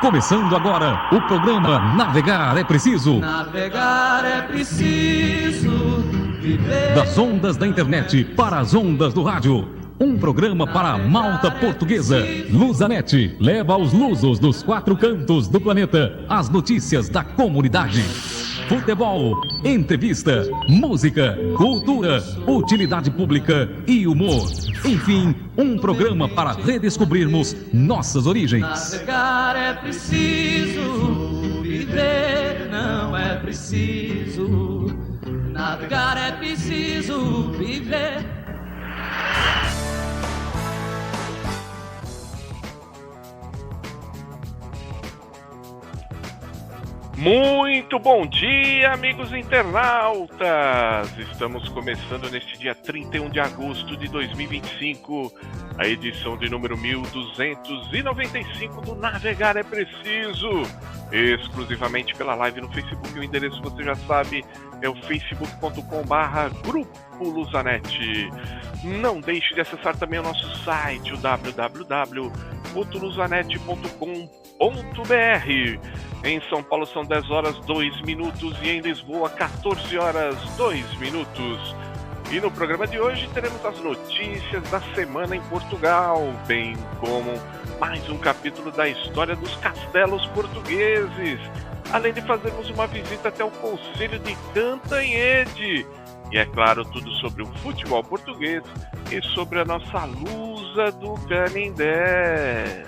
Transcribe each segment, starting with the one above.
Começando agora o programa Navegar é Preciso. Navegar é preciso viver. Das ondas da internet para as ondas do rádio. Um programa para a malta portuguesa. Lusanet leva aos lusos dos 4 cantos do planeta as notícias da comunidade. Futebol, entrevista, música, cultura, utilidade pública e humor. Enfim, um programa para redescobrirmos nossas origens. Navegar é preciso viver, não é preciso. Navegar é preciso viver. Muito bom dia, amigos internautas! Estamos começando neste dia 31 de agosto de 2025, a edição de número 1295 do Navegar é Preciso, exclusivamente pela live no Facebook. O endereço você já sabe, é o facebook.com/Grupo Lusanet. Não deixe de acessar também o nosso site, o www.lusanet.com.br. Em São Paulo são 10 horas 2 minutos e em Lisboa 14 horas 2 minutos. E no programa de hoje teremos as notícias da semana em Portugal, bem como mais um capítulo da história dos castelos portugueses, além de fazermos uma visita até o Concelho de Cantanhede. E é claro, tudo sobre o futebol português e sobre a nossa lusa do Canindé.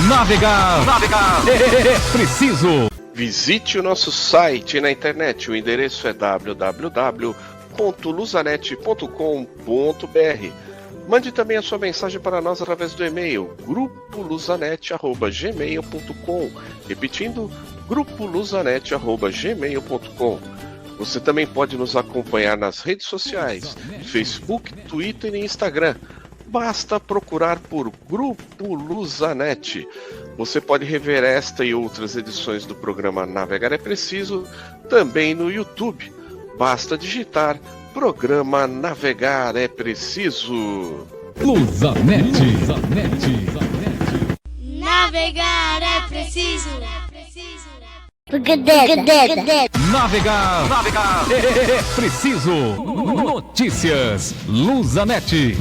Navegar é preciso. Visite o nosso site na internet, o endereço é www.lusanet.com.br. Mande também a sua mensagem para nós através do e-mail grupolusanet@gmail.com. Repetindo, grupolusanet@gmail.com. Você também pode nos acompanhar nas redes sociais, Facebook, Twitter e Instagram. Basta procurar por Grupo Lusanet. Você pode rever esta e outras edições do programa Navegar é Preciso também no YouTube. Basta digitar Programa Navegar é Preciso. Lusanet. Navegar é preciso. Navegar é preciso. Notícias Lusanet.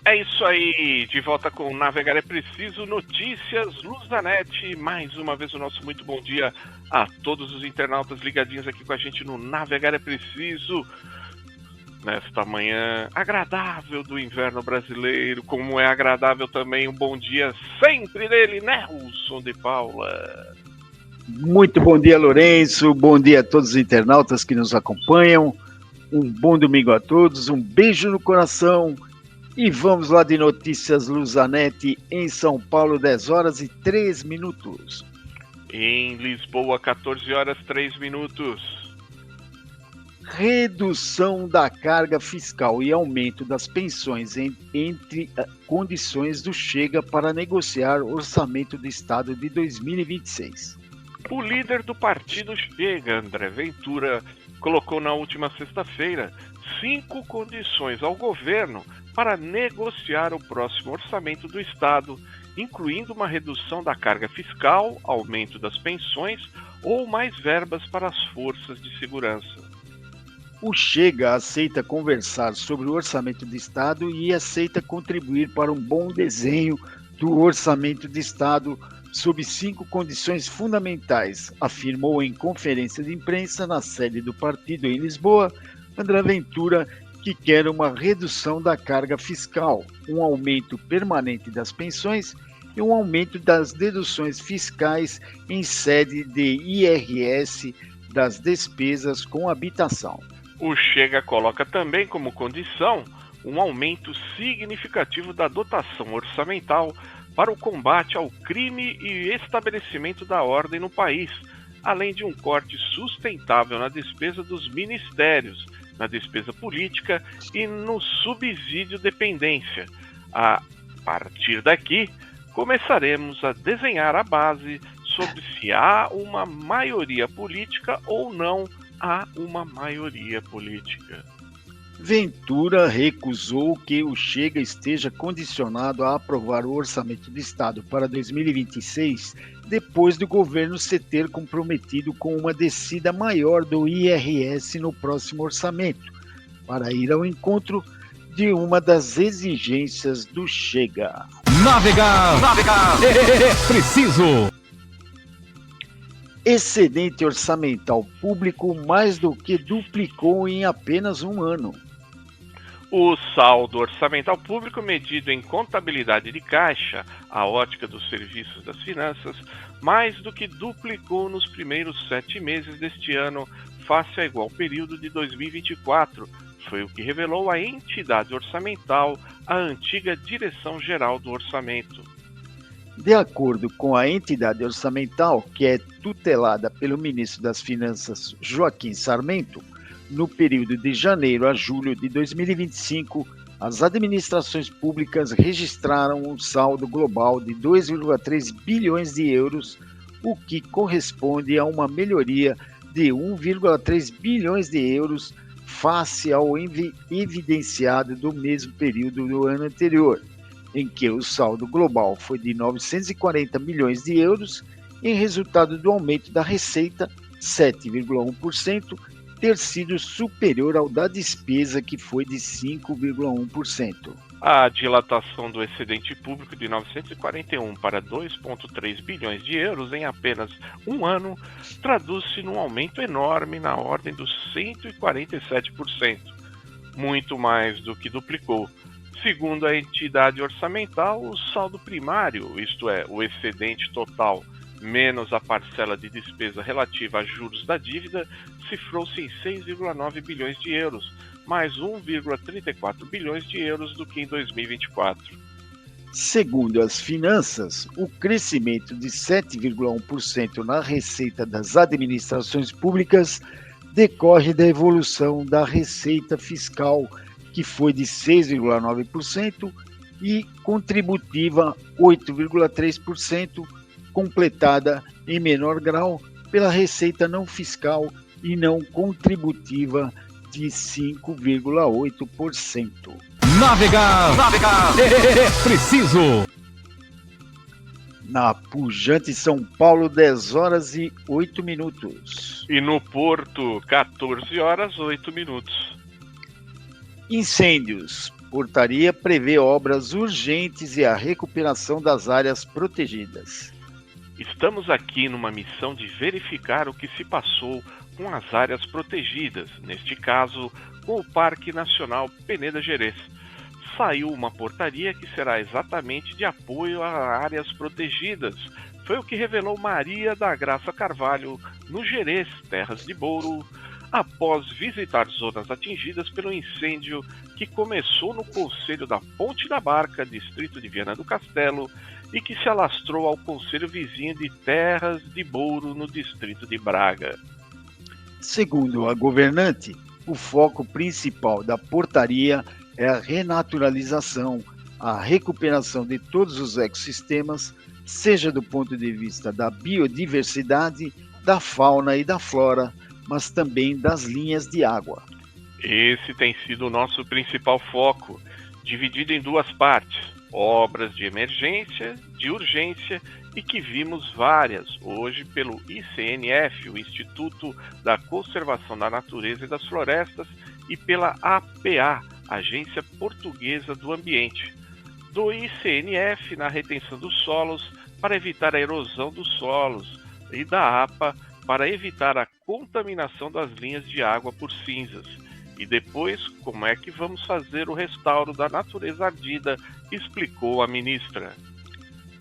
É isso aí, de volta com o Navegar é Preciso, notícias Lusanet. Mais uma vez o nosso muito bom dia a todos os internautas ligadinhos aqui com a gente no Navegar é Preciso. Nesta manhã agradável do inverno brasileiro, como é agradável também um bom dia sempre dele, Nelson de Paula. Muito bom dia, Lourenço, bom dia a todos os internautas que nos acompanham, um bom domingo a todos, um beijo no coração e vamos lá de notícias Lusanet em São Paulo, 10 horas e 3 minutos. Em Lisboa, 14 horas 3 minutos. Redução da carga fiscal e aumento das pensões entre condições do Chega para negociar o orçamento do Estado de 2026. O líder do partido Chega, André Ventura, colocou na última sexta-feira 5 condições ao governo para negociar o próximo orçamento do Estado, incluindo uma redução da carga fiscal, aumento das pensões ou mais verbas para as forças de segurança. O Chega aceita conversar sobre o orçamento do Estado e aceita contribuir para um bom desenho do orçamento do Estado sob 5 condições fundamentais, afirmou em conferência de imprensa na sede do partido em Lisboa, André Ventura, que quer uma redução da carga fiscal, um aumento permanente das pensões e um aumento das deduções fiscais em sede de IRS das despesas com habitação. O Chega coloca também como condição um aumento significativo da dotação orçamental para o combate ao crime e estabelecimento da ordem no país, além de um corte sustentável na despesa dos ministérios, na despesa política e no subsídio dependência. A partir daqui, começaremos a desenhar a base sobre se há uma maioria política ou não há uma maioria política. Ventura recusou que o Chega esteja condicionado a aprovar o orçamento do Estado para 2026, depois do governo se ter comprometido com uma descida maior do IRS no próximo orçamento, para ir ao encontro de uma das exigências do Chega. Navegar é preciso. Excedente orçamental público mais do que duplicou em apenas um ano. O saldo orçamental público medido em contabilidade de caixa, a ótica dos serviços das finanças, mais do que duplicou nos primeiros 7 meses deste ano, face ao igual período de 2024, foi o que revelou a entidade orçamental, a antiga Direção-Geral do Orçamento. De acordo com a entidade orçamental, que é tutelada pelo ministro das Finanças, Joaquim Sarmento, no período de janeiro a julho de 2025, as administrações públicas registraram um saldo global de 2,3 bilhões de euros, o que corresponde a uma melhoria de 1,3 bilhões de euros face ao evidenciado do mesmo período do ano anterior, em que o saldo global foi de 940 milhões de euros, em resultado do aumento da receita, 7,1%, ter sido superior ao da despesa, que foi de 5,1%. A dilatação do excedente público de 941 para 2,3 bilhões de euros em apenas um ano traduz-se num aumento enorme na ordem dos 147%, muito mais do que duplicou. Segundo a entidade orçamental, o saldo primário, isto é, o excedente total menos a parcela de despesa relativa a juros da dívida, cifrou-se em 6,9 bilhões de euros, mais 1,34 bilhões de euros do que em 2024. Segundo as finanças, o crescimento de 7,1% na receita das administrações públicas decorre da evolução da receita fiscal, que foi de 6,9%, e contributiva 8,3%, completada em menor grau pela receita não fiscal e não contributiva de 5,8%. Navegar é preciso. Na pujante São Paulo, 10 horas e 8 minutos. E no Porto, 14 horas 8 minutos. Incêndios. Portaria prevê obras urgentes e a recuperação das áreas protegidas. Estamos aqui numa missão de verificar o que se passou com as áreas protegidas, neste caso, com o Parque Nacional Peneda Gerês. Saiu uma portaria que será exatamente de apoio a áreas protegidas. Foi o que revelou Maria da Graça Carvalho, no Gerês, Terras de Bouro, após visitar zonas atingidas pelo incêndio que começou no concelho da Ponte da Barca, distrito de Viana do Castelo, e que se alastrou ao concelho vizinho de Terras de Bouro, no distrito de Braga. Segundo a governante, o foco principal da portaria é a renaturalização, a recuperação de todos os ecossistemas, seja do ponto de vista da biodiversidade, da fauna e da flora, mas também das linhas de água. Esse tem sido o nosso principal foco, dividido em duas partes: obras de emergência, de urgência, e que vimos várias hoje pelo ICNF, o Instituto da Conservação da Natureza e das Florestas, e pela APA, Agência Portuguesa do Ambiente. Do ICNF na retenção dos solos para evitar a erosão dos solos, e da APA para evitar a contaminação das linhas de água por cinzas. E depois, como é que vamos fazer o restauro da natureza ardida, explicou a ministra.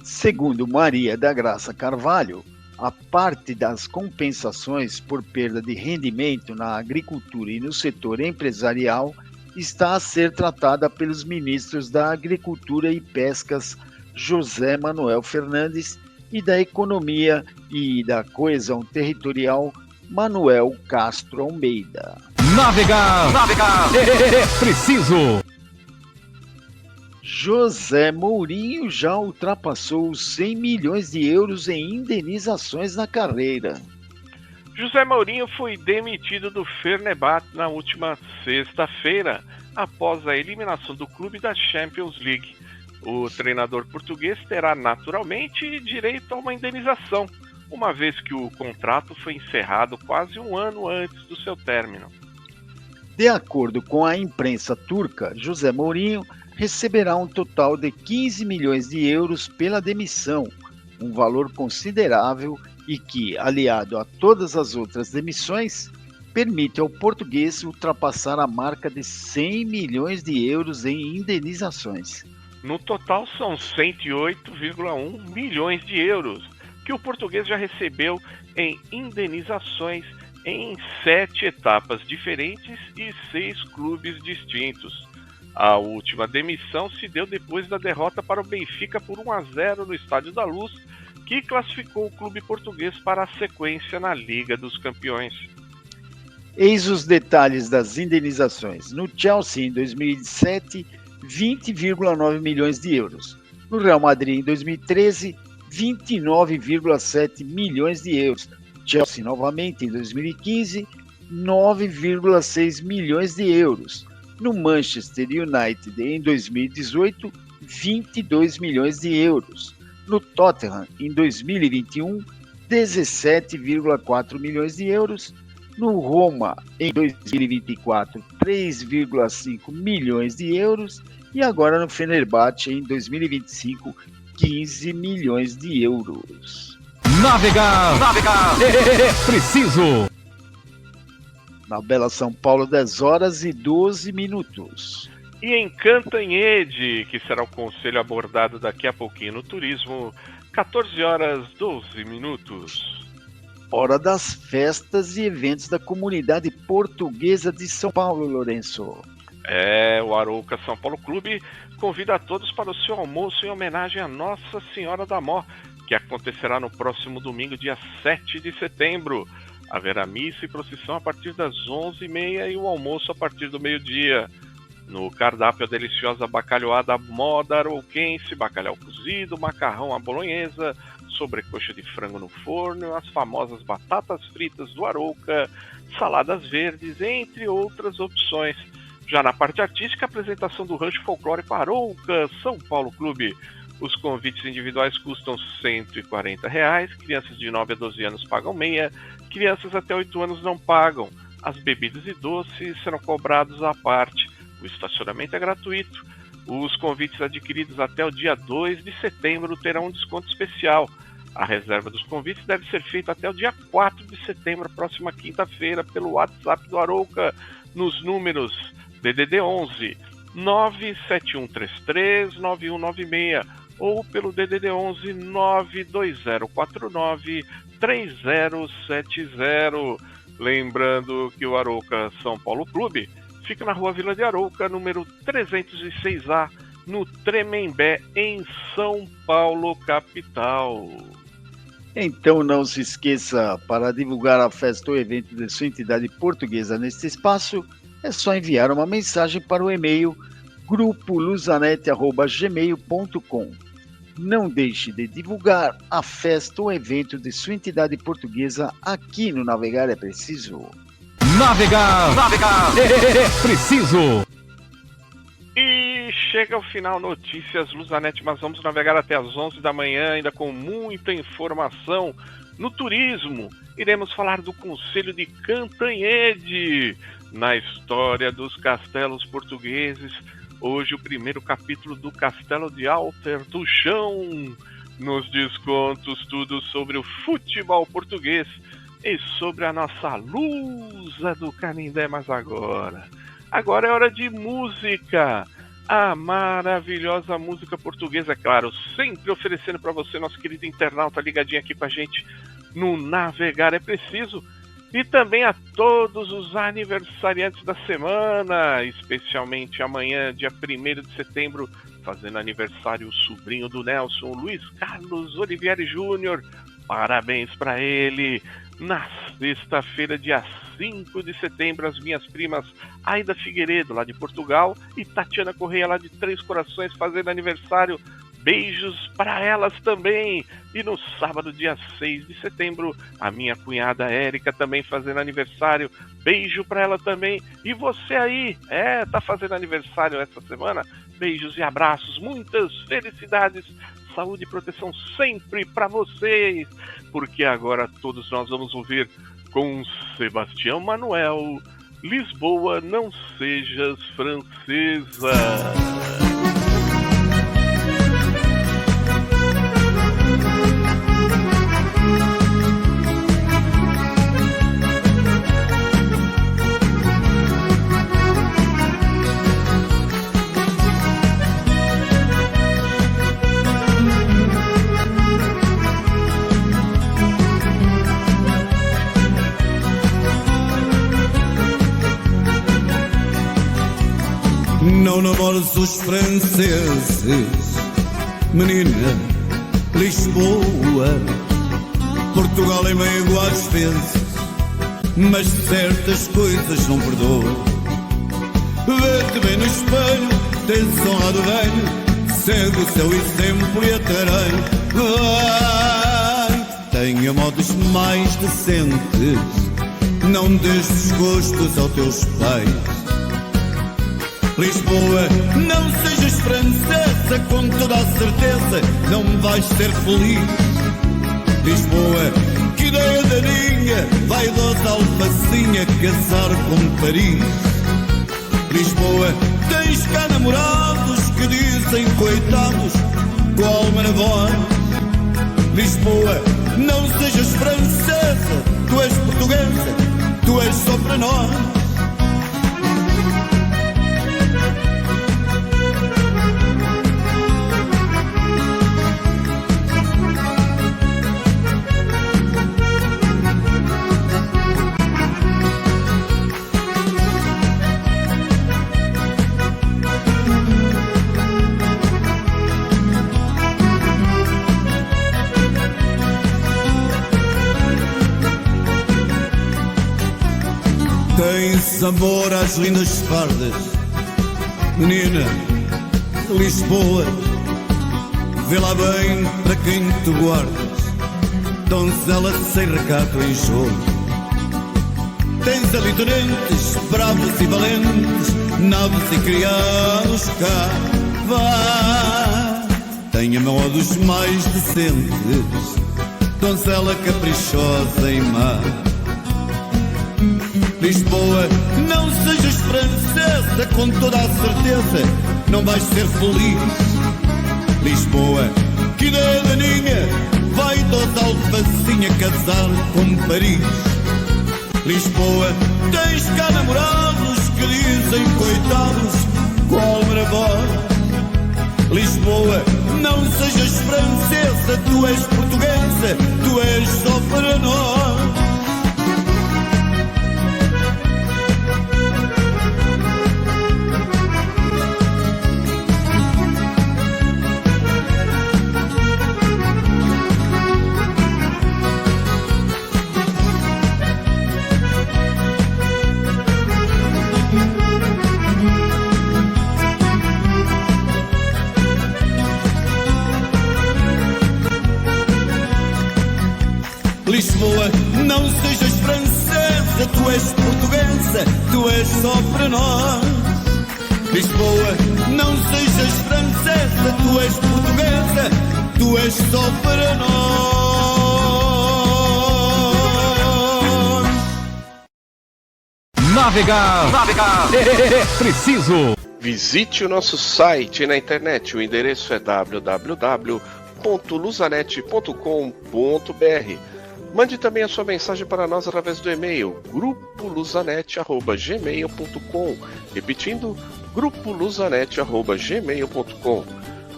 Segundo Maria da Graça Carvalho, a parte das compensações por perda de rendimento na agricultura e no setor empresarial está a ser tratada pelos ministros da Agricultura e Pescas, José Manuel Fernandes, e da Economia e da Coesão Territorial, Manuel Castro Almeida. Navegar é preciso. José Mourinho já ultrapassou os 100 milhões de euros em indenizações na carreira. José Mourinho foi demitido do Fenerbahçe na última sexta-feira, após a eliminação do clube da Champions League. O treinador português terá naturalmente direito a uma indenização, uma vez que o contrato foi encerrado quase um ano antes do seu término. De acordo com a imprensa turca, José Mourinho receberá um total de 15 milhões de euros pela demissão, um valor considerável e que, aliado a todas as outras demissões, permite ao português ultrapassar a marca de 100 milhões de euros em indenizações. No total são 108,1 milhões de euros que o português já recebeu em indenizações em 7 etapas diferentes e 6 clubes distintos. A última demissão se deu depois da derrota para o Benfica por 1-0 no Estádio da Luz, que classificou o clube português para a sequência na Liga dos Campeões. Eis os detalhes das indenizações. No Chelsea, em 2007, 20,9 milhões de euros. No Real Madrid, em 2013, 29,7 milhões de euros. Chelsea, novamente, em 2015, 9,6 milhões de euros. No Manchester United, em 2018, 22 milhões de euros. No Tottenham, em 2021, 17,4 milhões de euros. No Roma, em 2024, 3,5 milhões de euros. E agora no Fenerbahçe, em 2025, 15 milhões de euros. Navegar é preciso. Na bela São Paulo, 10 horas e 12 minutos. E em Cantanhede, que será o conselho abordado daqui a pouquinho no turismo, 14 horas 12 minutos. Hora das festas e eventos da comunidade portuguesa de São Paulo, Lourenço. O Arouca São Paulo Clube convida a todos para o seu almoço em homenagem a Nossa Senhora da Mó, que acontecerá no próximo domingo, dia 7 de setembro. Haverá missa e procissão a partir das 11h30 e o almoço a partir do meio-dia. No cardápio, a deliciosa bacalhoada moda arouquense, bacalhau cozido, macarrão à bolonhesa, sobrecoxa de frango no forno, as famosas batatas fritas do Arouca, saladas verdes, entre outras opções. Já na parte artística, a apresentação do Rancho Folclórico Arouca São Paulo Clube. Os convites individuais custam R$ 140, crianças de 9 a 12 anos pagam meia, crianças até 8 anos não pagam. As bebidas e doces serão cobrados à parte. O estacionamento é gratuito. Os convites adquiridos até o dia 2 de setembro terão um desconto especial. A reserva dos convites deve ser feita até o dia 4 de setembro, próxima quinta-feira, pelo WhatsApp do Arouca, nos números DDD 11 97133 9196 ou pelo DDD 11 92049 3070. Lembrando que o Arouca São Paulo Clube fica na Rua Vila de Arouca, número 306A, no Tremembé, em São Paulo, capital. Então não se esqueça, para divulgar a festa ou evento de sua entidade portuguesa neste espaço, é só enviar uma mensagem para o e-mail grupoluzanete@gmail.com. Não deixe de divulgar a festa ou evento de sua entidade portuguesa aqui no Navegar é Preciso. Navegar é preciso. E chega ao final Notícias Luzanet, mas vamos navegar até as 11 da manhã, ainda com muita informação. No turismo, iremos falar do Conselho de Cantanhede, na história dos castelos portugueses. Hoje o primeiro capítulo do Castelo de Alter do Chão. Nos descontos, tudo sobre o futebol português e sobre a nossa Lusa do Canindé. Mas agora é hora de música. A maravilhosa música portuguesa, é claro, sempre oferecendo para você, nosso querido internauta, ligadinho aqui com a gente no Navegar é Preciso. E também a todos os aniversariantes da semana, especialmente amanhã, dia 1º de setembro, fazendo aniversário o sobrinho do Nelson, Luiz Carlos Olivieri Júnior. Parabéns para ele. Na sexta-feira, dia 5 de setembro, as minhas primas Aida Figueiredo, lá de Portugal, e Tatiana Correia, lá de Três Corações, fazendo aniversário. Beijos para elas também. E no sábado, dia 6 de setembro, a minha cunhada Érica também fazendo aniversário. Beijo para ela também. E você aí, tá fazendo aniversário essa semana? Beijos e abraços, muitas felicidades, saúde e proteção sempre para vocês. Porque agora todos nós vamos ouvir com Sebastião Manuel, Lisboa, não sejas francesa. Não namores os franceses, menina, Lisboa. Portugal é meio às vezes, mas certas coisas não perdoa. Vê-te bem no espelho, tens honrado bem, segue o seu exemplo e ataranho. Vai, tenha modos mais decentes, não des desgostos aos teus pais. Lisboa, não sejas francesa, com toda a certeza não vais ser feliz. Lisboa, que ideia daninha, vaidosa alfacinha, casar com Paris. Lisboa, tens cá namorados que dizem coitados, com a alma na voz. Lisboa, não sejas francesa, tu és portuguesa, tu és só para nós. Tens amor às lindas fardas, menina, Lisboa. Vê lá bem para quem tu guardas, donzela sem recato em jogo. Tens ali tenentes, bravos e valentes, naves e criados cá. Vá, tenha modos mais decentes, donzela caprichosa e má. Lisboa, não sejas francesa, com toda a certeza não vais ser feliz. Lisboa, que ideia daninha, vaidosa alfacinha, casar com Paris. Lisboa, tens cá namorados que dizem coitados, com a alma na voz. Lisboa, não sejas francesa, tu és portuguesa, tu és só para nós. Lisboa, não sejas francesa, tu és portuguesa, tu és só para nós. Lisboa, não sejas francesa, tu és portuguesa, tu és só para nós. Navegar é preciso. Visite o nosso site na internet, o endereço é www.luzanet.com.br. Mande também a sua mensagem para nós através do e-mail grupoluzanet@gmail.com. Repetindo, grupoluzanet@gmail.com.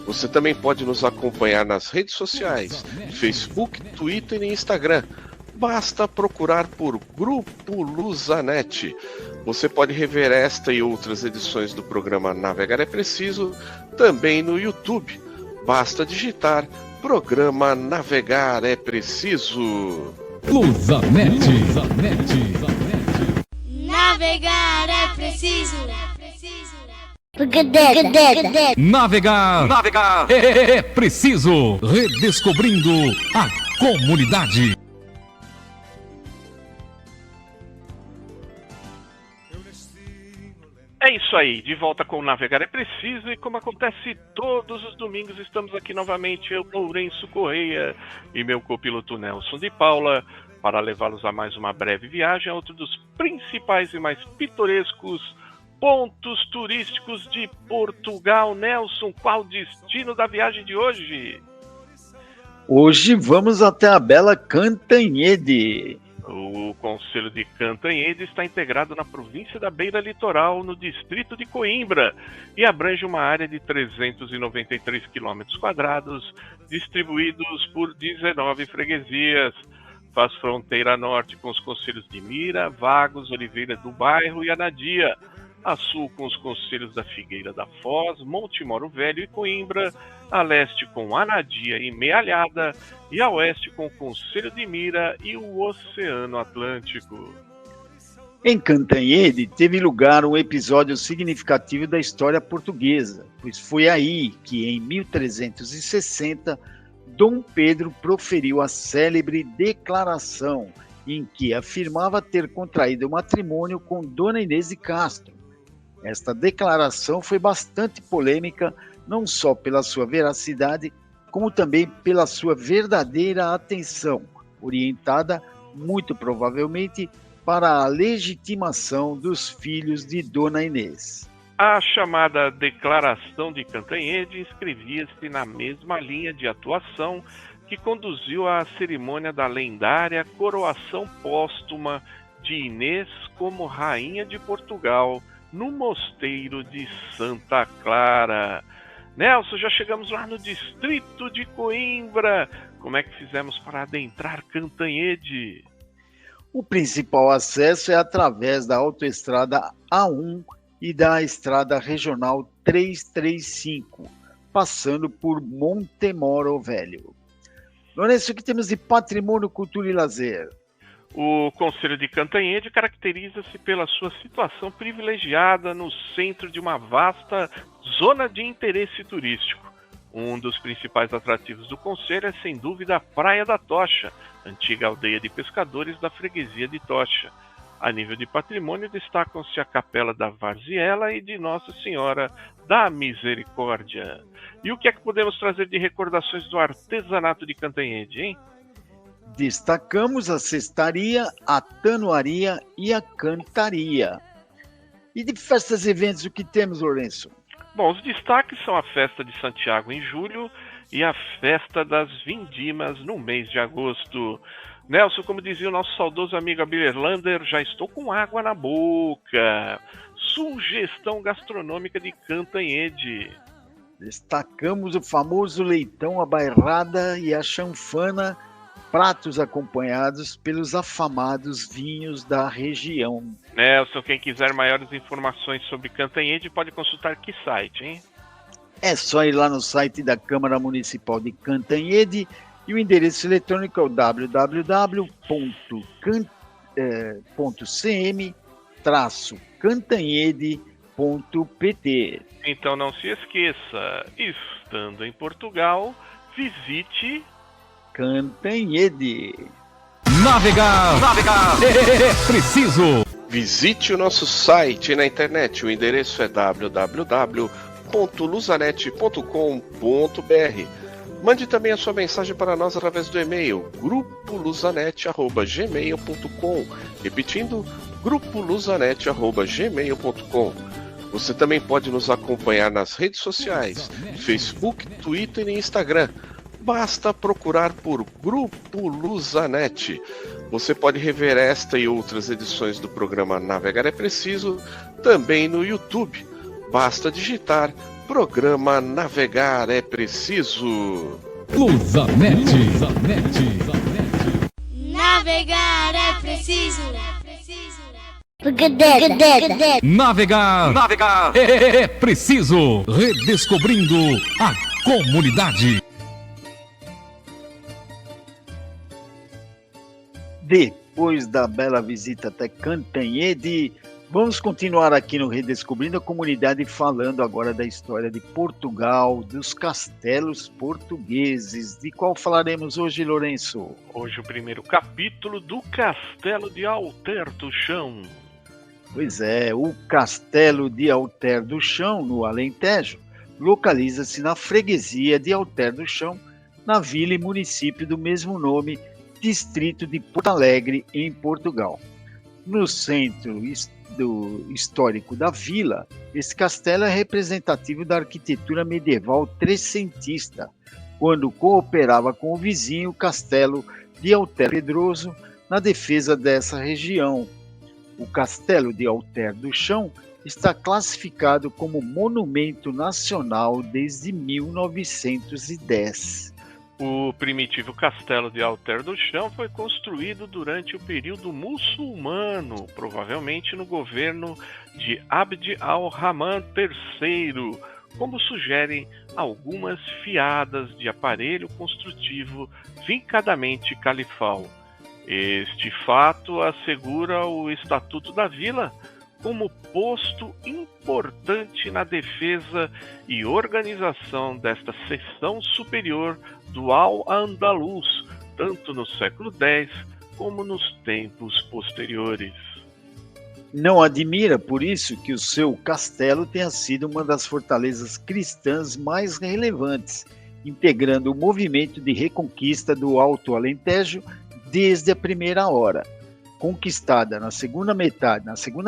Você também pode nos acompanhar nas redes sociais, Facebook, Twitter e Instagram. Basta procurar por Grupo Luzanet. Você pode rever esta e outras edições do programa Navegar é Preciso também no YouTube. Basta digitar Programa Navegar é Preciso. Luzanet. Navegar é preciso. Navegar é preciso. Redescobrindo a comunidade. É isso aí, de volta com o Navegar é Preciso, e como acontece todos os domingos, estamos aqui novamente, eu, Lourenço Correia, e meu copiloto Nelson de Paula, para levá-los a mais uma breve viagem a outro dos principais e mais pitorescos pontos turísticos de Portugal. Nelson, qual o destino da viagem de hoje? Hoje vamos até a bela Cantanhede. O Concelho de Cantanhede está integrado na província da Beira Litoral, no distrito de Coimbra, e abrange uma área de 393 km², distribuídos por 19 freguesias. Faz fronteira a norte com os concelhos de Mira, Vagos, Oliveira do Bairro e Anadia, a sul com os concelhos da Figueira da Foz, Montemoro Velho e Coimbra, a leste com Anadia e Mealhada, e a oeste com o Concelho de Mira e o Oceano Atlântico. Em Cantanhede teve lugar um episódio significativo da história portuguesa, pois foi aí que, em 1360, Dom Pedro proferiu a célebre declaração em que afirmava ter contraído matrimônio com Dona Inês de Castro. Esta declaração foi bastante polêmica, não só pela sua veracidade, como também pela sua verdadeira atenção, orientada, muito provavelmente, para a legitimação dos filhos de Dona Inês. A chamada Declaração de Cantanhede inscrevia-se na mesma linha de atuação que conduziu à cerimônia da lendária coroação póstuma de Inês como Rainha de Portugal, no Mosteiro de Santa Clara. Nelson, já chegamos lá no distrito de Coimbra. Como é que fizemos para adentrar Cantanhede? O principal acesso é através da autoestrada A1 e da estrada regional 335, passando por Montemoro Velho. Lourenço, o que temos de patrimônio, cultura e lazer? O Concelho de Cantanhede caracteriza-se pela sua situação privilegiada no centro de uma vasta zona de interesse turístico. Um dos principais atrativos do concelho é, sem dúvida, a Praia da Tocha, antiga aldeia de pescadores da freguesia de Tocha. A nível de patrimônio destacam-se a Capela da Varziela e de Nossa Senhora da Misericórdia. E o que é que podemos trazer de recordações do artesanato de Cantanhede, hein? Destacamos a cestaria, a tanuaria e a cantaria. E de festas e eventos, o que temos, Lourenço? Bom, os destaques são a Festa de Santiago em julho e a Festa das Vindimas no mês de agosto. Nelson, como dizia o nosso saudoso amigo Abel Erlander, já estou com água na boca. Sugestão gastronômica de Cantanhede. Destacamos o famoso leitão, a bairrada e a chanfana, pratos acompanhados pelos afamados vinhos da região. Nelson, quem quiser maiores informações sobre Cantanhede pode consultar que site, hein? É só ir lá no site da Câmara Municipal de Cantanhede e o endereço eletrônico é o www.cantanhede-cantanhede.pt. Então não se esqueça, estando em Portugal, visite Cantanhede. Navegar é preciso. Visite o nosso site na internet. O endereço é www.luzanet.com.br. Mande também a sua mensagem para nós através do e-mail grupoluzanet@gmail.com. Repetindo, grupoluzanet@gmail.com. Você também pode nos acompanhar nas redes sociais, Facebook, Twitter e Instagram. Basta procurar por Grupo Luzanet. Você pode rever esta e outras edições do programa Navegar é Preciso também no YouTube. Basta digitar Programa Navegar é Preciso. Luzanet. Navegar é preciso. Navegar é preciso. Redescobrindo a comunidade. Depois da bela visita até Cantanhede, Vamos continuar aqui no Redescobrindo a Comunidade, falando agora da história de Portugal, dos castelos portugueses. De qual falaremos hoje, Lourenço? Hoje o primeiro capítulo do Castelo de Alter do Chão. Pois é, o Castelo de Alter do Chão, no Alentejo, localiza-se na freguesia de Alter do Chão, na vila e município do mesmo nome, distrito de Porto Alegre, em Portugal. No centro histórico da vila, esse castelo é representativo da arquitetura medieval trecentista, quando cooperava com o vizinho castelo de Alter Pedroso na defesa dessa região. O Castelo de Alter do Chão está classificado como Monumento Nacional desde 1910. O primitivo Castelo de Alter do Chão foi construído durante o período muçulmano, provavelmente no governo de Abd al-Rahman III, como sugerem algumas fiadas de aparelho construtivo vincadamente califal. Este fato assegura o Estatuto da Vila como posto importante na defesa e organização desta seção superior do Al-Andalus, tanto no século X como nos tempos posteriores. Não admira, por isso, que o seu castelo tenha sido uma das fortalezas cristãs mais relevantes, integrando o movimento de reconquista do Alto Alentejo desde a primeira hora. Conquistada na segunda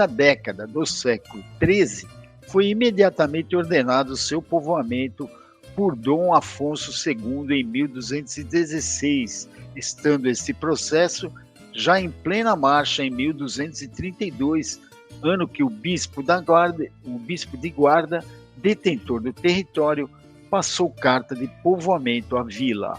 década do século XIII, foi imediatamente ordenado seu povoamento por Dom Afonso II em 1216, estando esse processo já em plena marcha em 1232, ano que o bispo de Guarda, detentor do território, passou carta de povoamento à vila.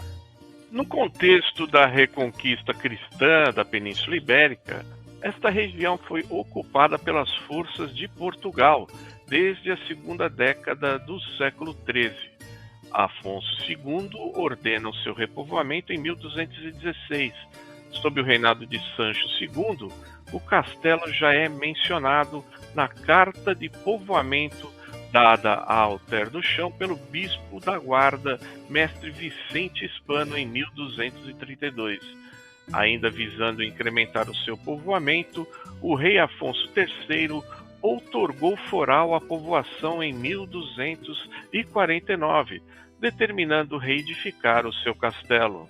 No contexto da reconquista cristã da Península Ibérica, esta região foi ocupada pelas forças de Portugal desde a segunda década do século XIII. Afonso II ordena o seu repovoamento em 1216. Sob o reinado de Sancho II, o castelo já é mencionado na Carta de Povoamento dada a Alter do Chão pelo bispo da Guarda, mestre Vicente Hispano, em 1232. Ainda visando incrementar o seu povoamento, o rei Afonso III outorgou foral à povoação em 1249, determinando reedificar o seu castelo.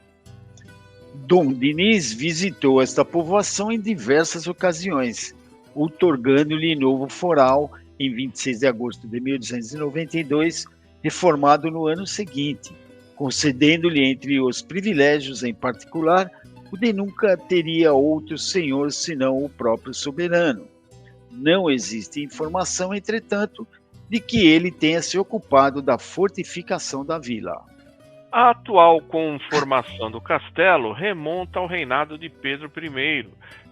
Dom Dinis visitou esta povoação em diversas ocasiões, outorgando-lhe novo foral em 26 de agosto de 1292, reformado no ano seguinte, concedendo-lhe entre os privilégios em particular o de nunca teria outro senhor senão o próprio soberano. Não existe informação, entretanto, de que ele tenha se ocupado da fortificação da vila. A atual conformação do castelo remonta ao reinado de Pedro I,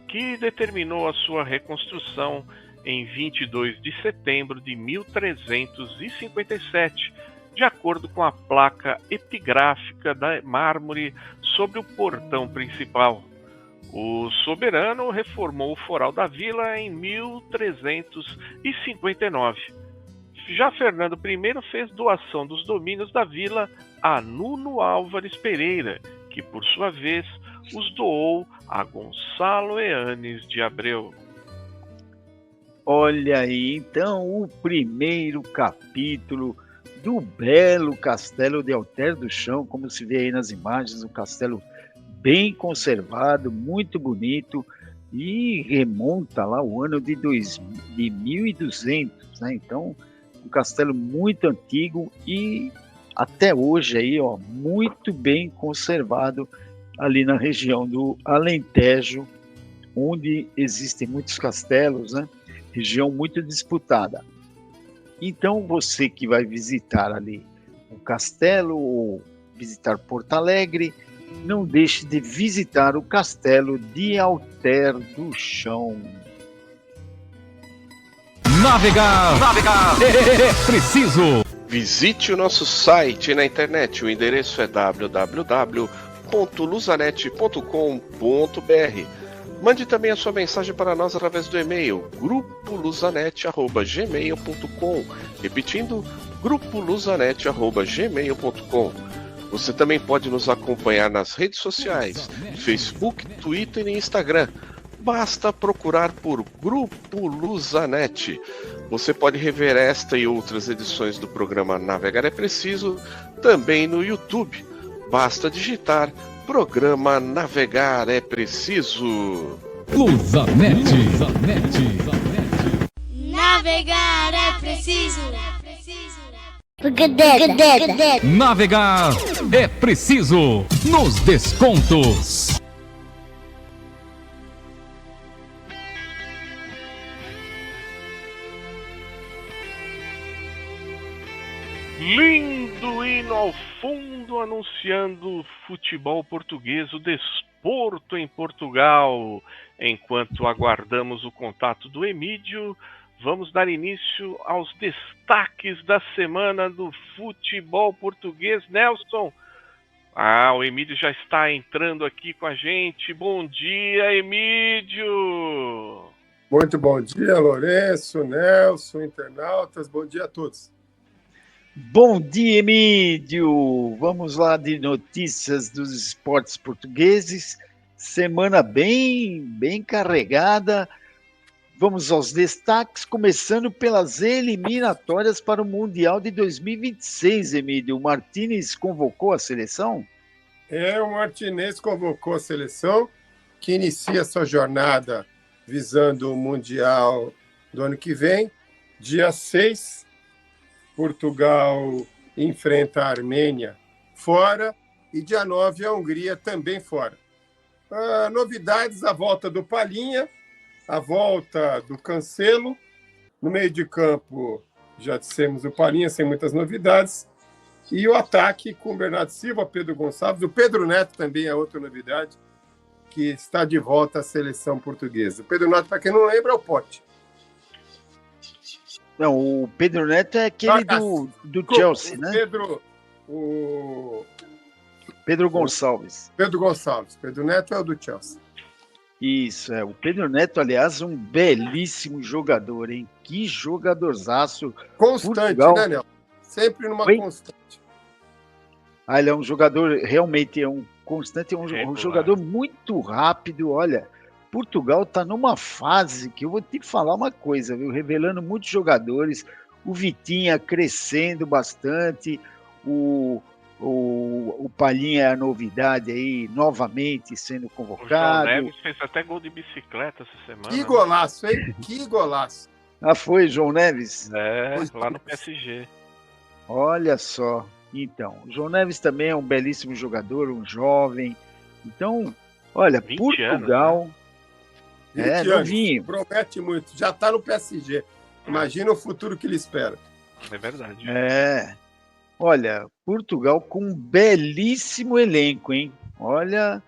que determinou a sua reconstrução em 22 de setembro de 1357, de acordo com a placa epigráfica da mármore sobre o portão principal. O soberano reformou o foral da vila em 1359. Já Fernando I fez doação dos domínios da vila a Nuno Álvares Pereira, que por sua vez os doou a Gonçalo Eanes de Abreu. Olha aí, então, o primeiro capítulo do belo Castelo de Alter do Chão, como se vê aí nas imagens, um castelo bem conservado, muito bonito, e remonta lá o ano de 1200, né? Então, um castelo muito antigo e até hoje aí, ó, muito bem conservado ali na região do Alentejo, onde existem muitos castelos, né? Região muito disputada. Então, você que vai visitar ali o castelo ou visitar Porto Alegre, não deixe de visitar o Castelo de Alter do Chão. Navegar é preciso. Visite o nosso site na internet. O endereço é www.luzanet.com.br. Mande também a sua mensagem para nós através do e-mail grupoluzanet@gmail.com. Repetindo, grupoluzanet@gmail.com. Você também pode nos acompanhar nas redes sociais, Facebook, Twitter e Instagram. Basta procurar por Grupo Luzanet. Você pode rever esta e outras edições do programa Navegar é Preciso também no YouTube. Basta digitar Programa Navegar é Preciso. Luzanet. Navegar é preciso. Navegar é preciso nos descontos. Lindo hino ao fundo anunciando o futebol português, o desporto em Portugal. Enquanto aguardamos o contato do Emídio, vamos dar início aos destaques da semana do futebol português. Nelson, o Emídio já está entrando aqui com a gente. Bom dia, Emídio! Muito bom dia, Lourenço, Nelson, internautas, bom dia a todos. Bom dia, Emídio! Vamos lá de notícias dos esportes portugueses. Semana bem carregada. Vamos aos destaques, começando pelas eliminatórias para o Mundial de 2026, Emílio. O Martínez convocou a seleção? O Martínez convocou a seleção, que inicia sua jornada visando o Mundial do ano que vem. Dia 6, Portugal enfrenta a Armênia fora e dia 9 a Hungria também fora. Novidades, a volta do Palhinha, a volta do Cancelo. No meio de campo, já dissemos o Palhinha, sem muitas novidades. E o ataque com o Bernardo Silva, Pedro Gonçalves. O Pedro Neto também é outra novidade, que está de volta à seleção portuguesa. O Pedro Neto, para quem não lembra, é o Pote. Não, o Pedro Neto é aquele do Chelsea, né? Pedro Gonçalves. Pedro Gonçalves. Pedro Neto é o do Chelsea. Isso, o Pedro Neto, aliás, um belíssimo jogador, hein? Que jogadorzaço. Constante, Portugal... né, Nelson? Sempre numa constante. Ele é um jogador, realmente é um constante, é um jogador muito rápido. Olha, Portugal está numa fase que eu vou te falar uma coisa, viu? Revelando muitos jogadores, o Vitinha crescendo bastante, o Palhinha é a novidade aí, novamente sendo convocado. O João Neves fez até gol de bicicleta essa semana. Que golaço, hein? Que golaço. Foi, João Neves? Lá no PSG. Olha só. Então, o João Neves também é um belíssimo jogador, um jovem. Então, olha, Portugal... Anos, né? Novinho. Promete muito. Já está no PSG. Imagina o futuro que ele espera. É verdade. Olha, Portugal com um belíssimo elenco, hein? Olha,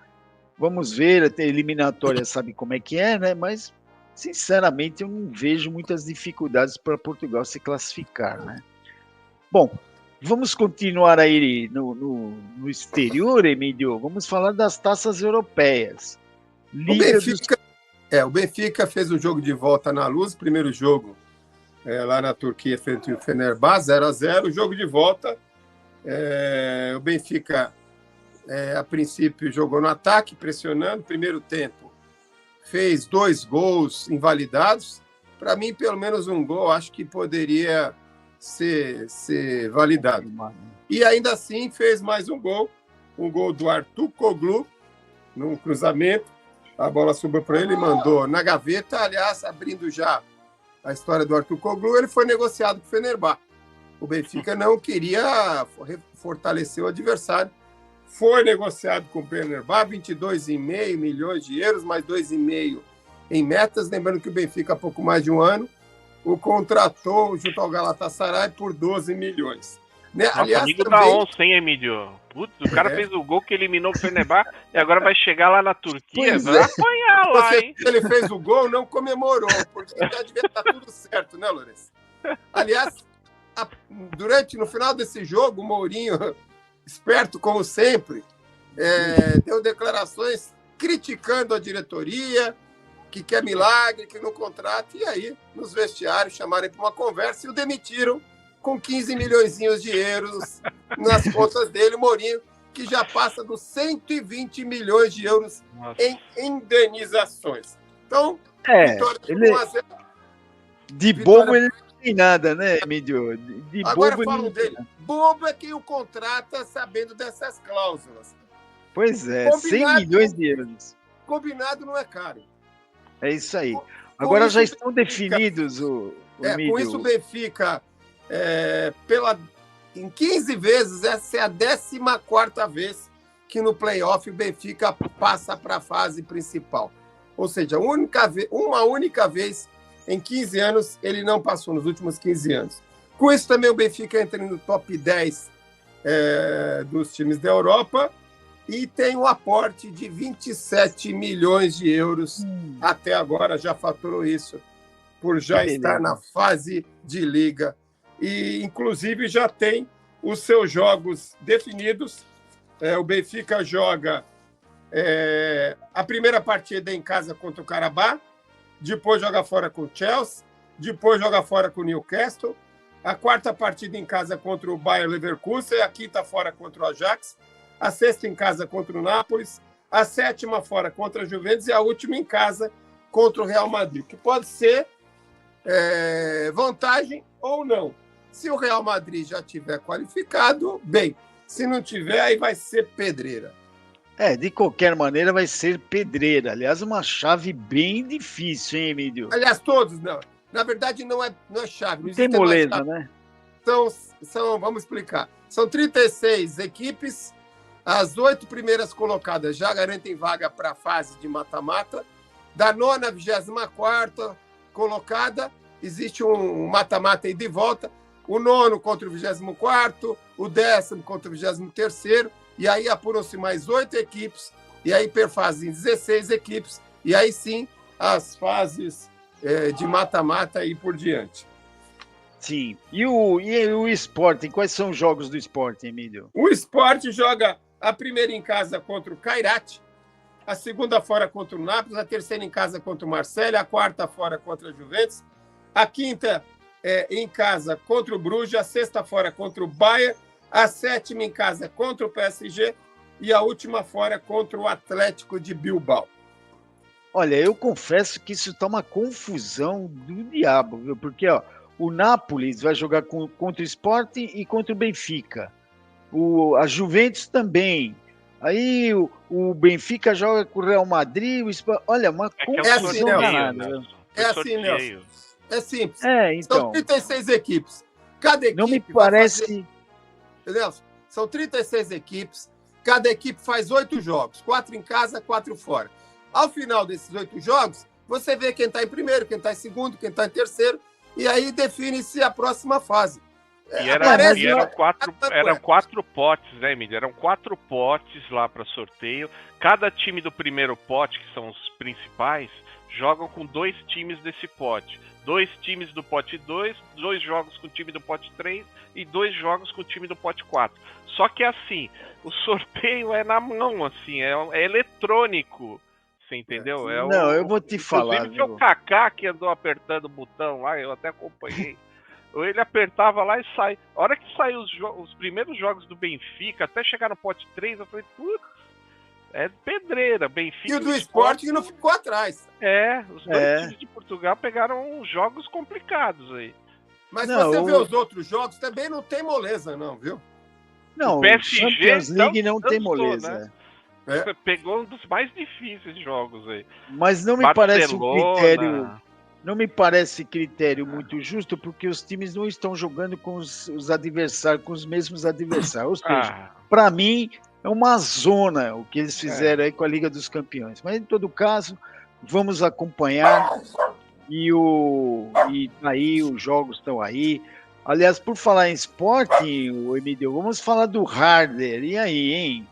vamos ver, a eliminatória sabe como é que é, né? Mas, sinceramente, eu não vejo muitas dificuldades para Portugal se classificar, né? Bom, vamos continuar aí no exterior, Emílio. Vamos falar das taças europeias. O Benfica fez o jogo de volta na Luz, primeiro jogo lá na Turquia, frente ao Fenerbahçe, 0-0. O jogo de volta, o Benfica, a princípio, jogou no ataque, pressionando. Primeiro tempo, fez 2 gols invalidados. Para mim, pelo menos um gol, acho que poderia ser validado. E ainda assim, fez mais um gol do Arthur Koglu, num cruzamento. A bola subiu para ele e mandou na gaveta. Aliás, abrindo já a história do Arthur Koglu, ele foi negociado com o Fenerbahçe. O Benfica não queria fortalecer o adversário. Foi negociado com o Fenerbahçe, 22,5 milhões de euros, mais 2,5 em metas. Lembrando que o Benfica, há pouco mais de um ano, o contratou junto ao Galatasaray por 12 milhões. Nossa, aliás, amigo também... da onça, hein, Emílio? Putz, o cara fez o gol que eliminou o Fenerbahçe e agora vai chegar lá na Turquia, vai apanhar lá, hein? Ele fez o gol, não comemorou, porque já devia estar tudo certo, né, Lourenço? Aliás, no final desse jogo, o Mourinho, esperto como sempre, deu declarações criticando a diretoria, que quer milagre, que não contrata, e aí, nos vestiários, chamaram ele para uma conversa e o demitiram com 15 milhões de euros nas contas dele, o Mourinho, que já passa dos 120 milhões de euros em indenizações. Então, vitória de 1 a 0. De bobo ele não tem nada, né, Emílio? Agora falam dele. Bobo é quem o contrata sabendo dessas cláusulas. Pois é, 100 milhões de euros. Combinado não é caro. É isso aí. Agora já estão definidos o Emílio. Com isso, o Benfica, em 15 vezes, essa é a 14ª vez que no play-off o Benfica passa para a fase principal. Ou seja, uma única vez em 15 anos ele não passou, nos últimos 15 anos. Com isso também o Benfica entra no top 10 dos times da Europa e tem um aporte de 27 milhões de euros. Até agora já faturou isso, por já estar na fase de liga. E, inclusive, já tem os seus jogos definidos. O Benfica joga a primeira partida em casa contra o Karabakh, depois joga fora com o Chelsea, depois joga fora com o Newcastle, a quarta partida em casa contra o Bayer Leverkusen, a quinta fora contra o Ajax, a sexta em casa contra o Nápoles, a sétima fora contra a Juventus e a última em casa contra o Real Madrid, que pode ser vantagem ou não. Se o Real Madrid já tiver qualificado, bem. Se não tiver, aí vai ser pedreira. De qualquer maneira vai ser pedreira. Aliás, uma chave bem difícil, hein, Emílio? Aliás, todos, não. Na verdade, não é chave. Não tem moleza, né? Vamos explicar. São 36 equipes. As 8 primeiras colocadas já garantem vaga para a fase de mata-mata. Da 9ª à 24ª colocada, existe um mata-mata aí de volta. O 9º contra o 24º, o 10º contra o 23º, e aí apuram-se mais 8 equipes, e aí perfazem 16 equipes, e aí sim as fases de mata-mata e por diante. Sim. E o Sporting? Quais são os jogos do Sporting, Emílio? O Sporting joga a primeira em casa contra o Kairat, a segunda fora contra o Nápoles, a terceira em casa contra o Marseille, a quarta fora contra a Juventus, a quinta em casa contra o Bruges, a sexta fora contra o Bayern, a sétima em casa contra o PSG e a última fora contra o Atlético de Bilbao. Olha, eu confesso que isso está uma confusão do diabo, viu? Porque o Nápoles vai jogar contra o Sporting e contra o Benfica. A Juventus também. Aí o Benfica joga com o Real Madrid. Olha, uma confusão danada. É assim, Nelson. É simples. Então. São 36 equipes. Cada equipe. Não me parece. Entendeu? São 36 equipes. Cada equipe faz 8 jogos. 4 em casa, 4 fora. Ao final desses 8 jogos, você vê quem está em primeiro, quem está em segundo, quem está em terceiro. E aí define-se a próxima fase. Eram 4 potes, né, Emílio? Eram 4 potes lá para sorteio. Cada time do primeiro pote, que são os principais, jogam com 2 times desse pote. 2 times do pote 2, 2 jogos com o time do pote 3 e 2 jogos com o time do pote 4. Só que assim, o sorteio é na mão, assim, é eletrônico. Você entendeu? Não, eu vou te falar. Inclusive o Kaká que andou apertando o botão lá, eu até acompanhei. Ele apertava lá e sai. A hora que saiu os primeiros jogos do Benfica, até chegar no pote 3, eu falei, putz, é pedreira. Benfica e o do Sporting não ficou atrás. Os dois times de Portugal pegaram jogos complicados aí. Mas se você vê os outros jogos, também não tem moleza, não, viu? Não, o PSG, Champions League não tem moleza. Né? Pegou um dos mais difíceis jogos aí. Mas não me parece um critério. Não me parece critério muito justo, porque os times não estão jogando com os adversários, com os mesmos adversários. Ou seja, para mim, é uma zona o que eles fizeram aí com a Liga dos Campeões. Mas, em todo caso, vamos acompanhar. E aí os jogos estão aí. Aliás, por falar em esporte, Emílio, vamos falar do Harder. E aí, hein?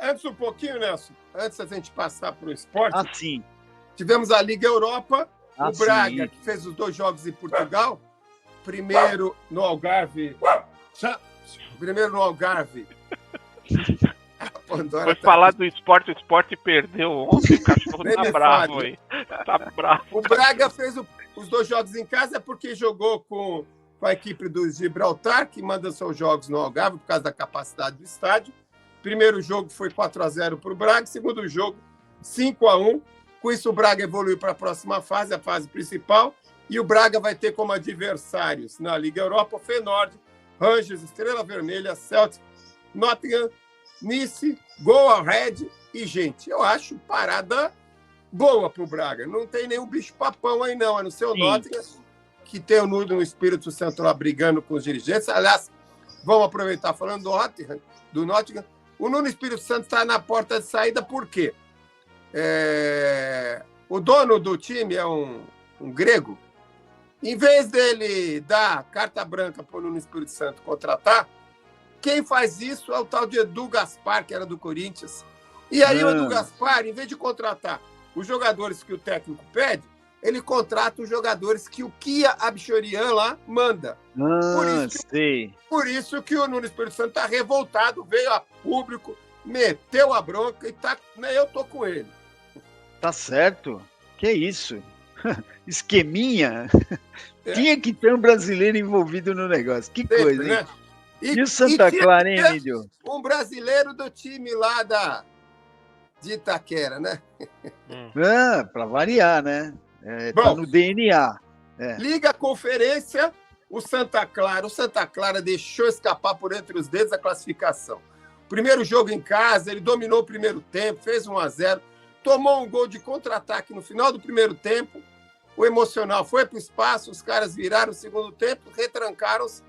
Antes um pouquinho, Nelson, antes da gente passar para o esporte, sim. Tivemos a Liga Europa, o Braga, que fez os 2 jogos em Portugal, primeiro no Algarve. Pandora Foi tá falar aqui. do esporte, o esporte perdeu ontem, o cachorro Nem tá me bravo fale. aí. Tá bravo. O Braga fez os 2 jogos em casa porque jogou com a equipe do Gibraltar, que manda seus jogos no Algarve por causa da capacidade do estádio. Primeiro jogo foi 4-0 para o Braga, segundo jogo 5-1. Com isso, o Braga evoluiu para a próxima fase, a fase principal, e o Braga vai ter como adversários na Liga Europa o Feyenoord, Rangers, Estrela Vermelha, Celtic, Nottingham, Nice, Go Ahead e gente. Eu acho parada boa para o Braga. Não tem nenhum bicho-papão aí, não. É no seu Nottingham, que tem o Nuno no Espírito Santo lá brigando com os dirigentes. Aliás, vamos aproveitar falando do Nottingham. O Nuno Espírito Santo está na porta de saída, por quê? O dono do time é um grego. Em vez dele dar carta branca para o Nuno Espírito Santo contratar, quem faz isso é o tal de Edu Gaspar, que era do Corinthians. E aí o Edu Gaspar, em vez de contratar os jogadores que o técnico pede, ele contrata os jogadores que o Kia Abchorian lá manda. Por isso que o Nuno Espírito Santo está revoltado, veio a público, meteu a bronca e tá, eu tô com ele. Tá certo. Que isso? Esqueminha. Tinha que ter um brasileiro envolvido no negócio. Que Sempre, coisa, hein? né? E o Santa Clara, hein, Emílio? Um brasileiro do time lá de Itaquera, né? Para variar, né? Bom, tá no DNA. Liga a conferência, o Santa Clara deixou escapar por entre os dedos a classificação. Primeiro jogo em casa, ele dominou o primeiro tempo, fez 1-0, tomou um gol de contra-ataque no final do primeiro tempo, o emocional foi para o espaço, os caras viraram o segundo tempo, retrancaram-se,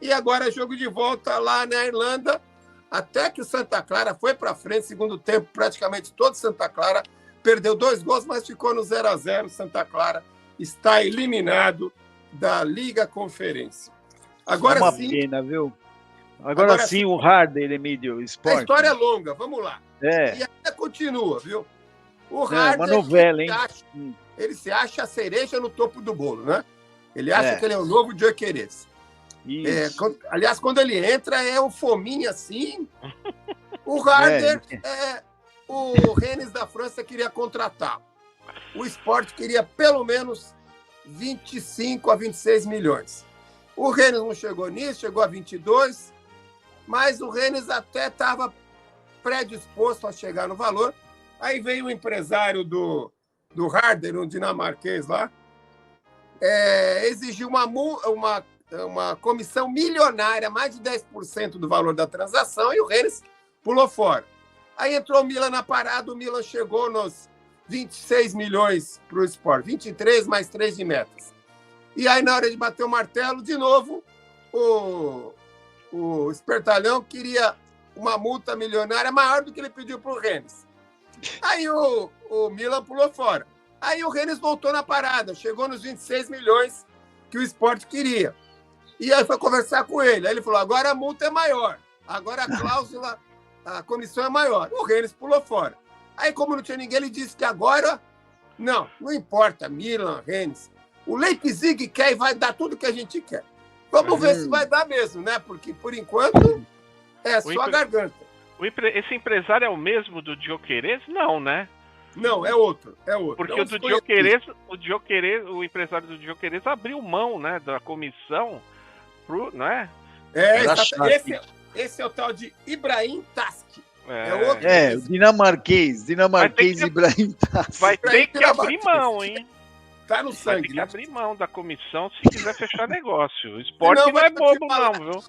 e agora é jogo de volta lá na Irlanda, até que o Santa Clara foi para frente, segundo tempo, praticamente todo Santa Clara perdeu 2 gols, mas ficou no 0-0. Santa Clara está eliminado da Liga Conferência. Agora uma sim. Pena, viu? Agora sim, o Harder, Emílio, esporte. A história é longa, vamos lá. E ainda continua, viu? O Harder, uma novela, hein? Ele se acha a cereja no topo do bolo, né? Ele acha que ele é o novo Gyökeres. Aliás, quando ele entra, é um fominha assim. O Harder, o Rennes da França queria contratar. O Sport queria pelo menos 25 a 26 milhões. O Rennes não chegou nisso, chegou a 22, mas o Rennes até estava predisposto a chegar no valor. Aí veio o empresário do Harder, um dinamarquês lá, exigiu uma comissão milionária, mais de 10% do valor da transação, e o Rennes pulou fora. Aí entrou o Milan na parada, o Milan chegou nos 26 milhões para o Sport, 23 mais 3 de metas. E aí, na hora de bater o martelo, de novo, o Espertalhão queria uma multa milionária maior do que ele pediu para o Rennes. Aí o Milan pulou fora. Aí o Rennes voltou na parada, chegou nos 26 milhões que o Sport queria. E aí foi conversar com ele. Aí ele falou, agora a multa é maior, agora a cláusula, a comissão é maior. O Rennes pulou fora. Aí, como não tinha ninguém, ele disse que agora, não importa, Milan, Rennes, o Leipzig quer e vai dar tudo que a gente quer. Vamos ver se vai dar mesmo, né? Porque, por enquanto, é só a garganta. Esse empresário é o mesmo do Gyökeres? Não, né? Não, é outro. Porque o do Gyökeres, o empresário do Gyökeres abriu mão, né, da comissão, né? Esse é o tal de Ibrahim Taski. O dinamarquês Ibrahim Taski. Vai ter que abrir mão, hein? Tá no sangue. Vai ter que abrir mão da comissão se quiser fechar negócio. O esporte não é bobo, não, viu?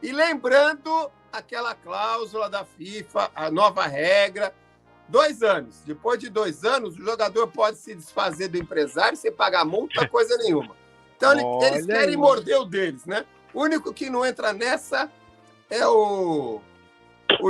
E lembrando aquela cláusula da FIFA, a nova regra, 2 anos. Depois de 2 anos, o jogador pode se desfazer do empresário sem pagar multa, coisa nenhuma. Então, eles querem morder o deles, né? O único que não entra nessa é o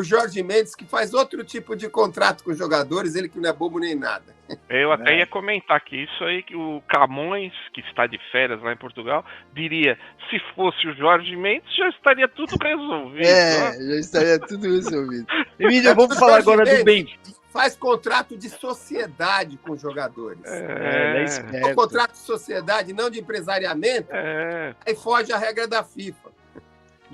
Jorge Mendes, que faz outro tipo de contrato com os jogadores, ele que não é bobo nem nada. Eu até ia comentar que isso aí, que o Camões, que está de férias lá em Portugal, diria, se fosse o Jorge Mendes, já estaria tudo resolvido. Já estaria tudo resolvido. Emílio, vamos falar agora do Benfica. Faz contrato de sociedade com os jogadores. É contrato de sociedade, não de empresariamento, aí foge a regra da FIFA.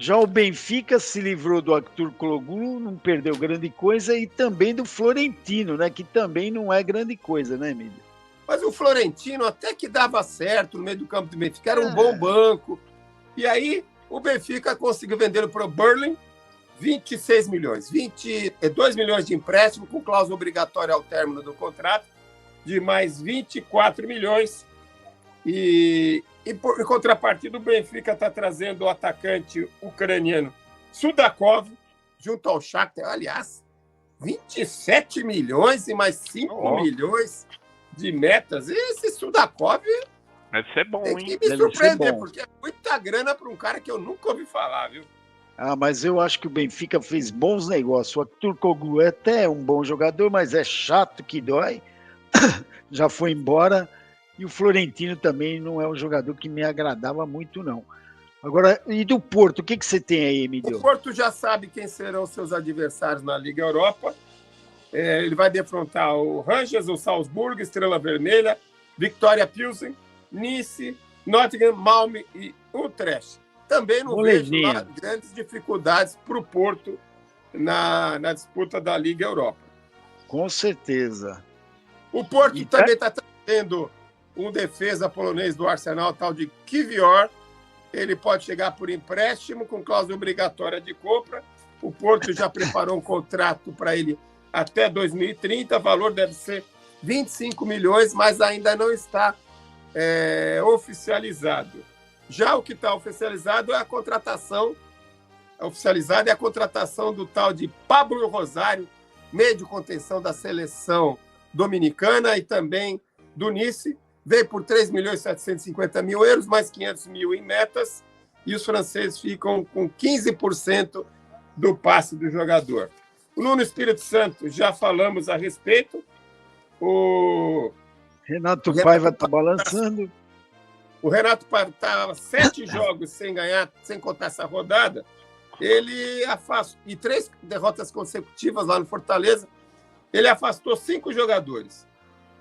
Já o Benfica se livrou do Arthur Kloglu, não perdeu grande coisa, e também do Florentino, né? Que também não é grande coisa, né, Emílio? Mas o Florentino até que dava certo no meio do campo do Benfica, era um bom banco. E aí o Benfica conseguiu vender para o Burnley 26 milhões. 22 milhões de empréstimo, com cláusula obrigatória ao término do contrato, de mais 24 milhões. E em contrapartida, o Benfica está trazendo o atacante ucraniano Sudakov, junto ao Shakhtar. Aliás, 27 milhões e mais 5 milhões de metas. Esse Sudakov deve ser bom, tem hein? que me surpreender, porque é muita grana para um cara que eu nunca ouvi falar, viu? Ah, mas eu acho que o Benfica fez bons negócios. O Arthur Kloglu é até um bom jogador, mas é chato que dói. Já foi embora. E o Florentino também não é um jogador que me agradava muito, não. Agora, e do Porto, o que você tem aí, Emílio? O Porto já sabe quem serão seus adversários na Liga Europa. Ele vai defrontar o Rangers, o Salzburgo, Estrela Vermelha, Victoria Pilsen, Nice, Nottingham, Malmö e Utrecht. Também não vejo lá grandes dificuldades para o Porto na disputa da Liga Europa. Com certeza. O Porto também está trazendo um defesa polonês do Arsenal, tal de Kivior. Ele pode chegar por empréstimo, com cláusula obrigatória de compra. O Porto já preparou um contrato para ele até 2030. O valor deve ser 25 milhões, mas ainda não está oficializado. Já o que está oficializado é a contratação. Oficializada é a contratação do tal de Pablo Rosário, meio de contenção da seleção dominicana e também do Nice. Veio por 3 milhões e 750 mil euros, mais 500 mil em metas, e os franceses ficam com 15% do passe do jogador. O Nuno Espírito Santo, já falamos a respeito. O Renato Paiva está balançando. O Renato Paiva está 7 jogos sem ganhar, sem contar essa rodada. Ele afastou, e 3 derrotas consecutivas lá no Fortaleza, ele afastou 5 jogadores.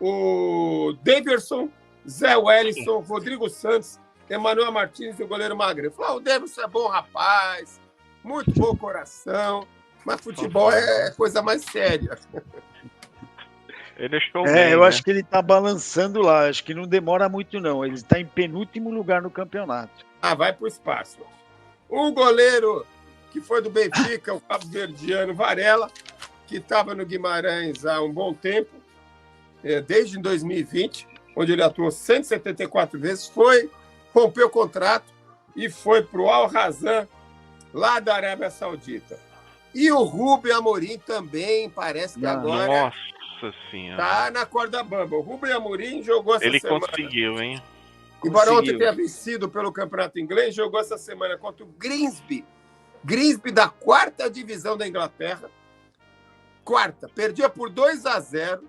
O Daverson, Zé Wellison, Rodrigo Santos, Emanuel Martins e o goleiro Magre. Falou, o Daverson é bom rapaz, muito bom coração, mas futebol é coisa mais séria. Ele achou bem, eu né? acho que ele está balançando lá, acho que não demora muito não, ele está em penúltimo lugar no campeonato. Vai para o espaço. O goleiro que foi do Benfica, o cabo-verdiano Varela, que estava no Guimarães há um bom tempo, desde 2020, onde ele atuou 174 vezes, rompeu o contrato e foi para o Al-Razan, lá da Arábia Saudita. E o Rubem Amorim também, parece que agora Nossa Senhora. está na corda bamba. O Rubem Amorim jogou essa semana. Ele conseguiu, hein? Embora ontem tenha vencido pelo Campeonato Inglês, jogou essa semana contra o Grimsby. Grimsby da 4ª divisão da Inglaterra. Perdia por 2-0.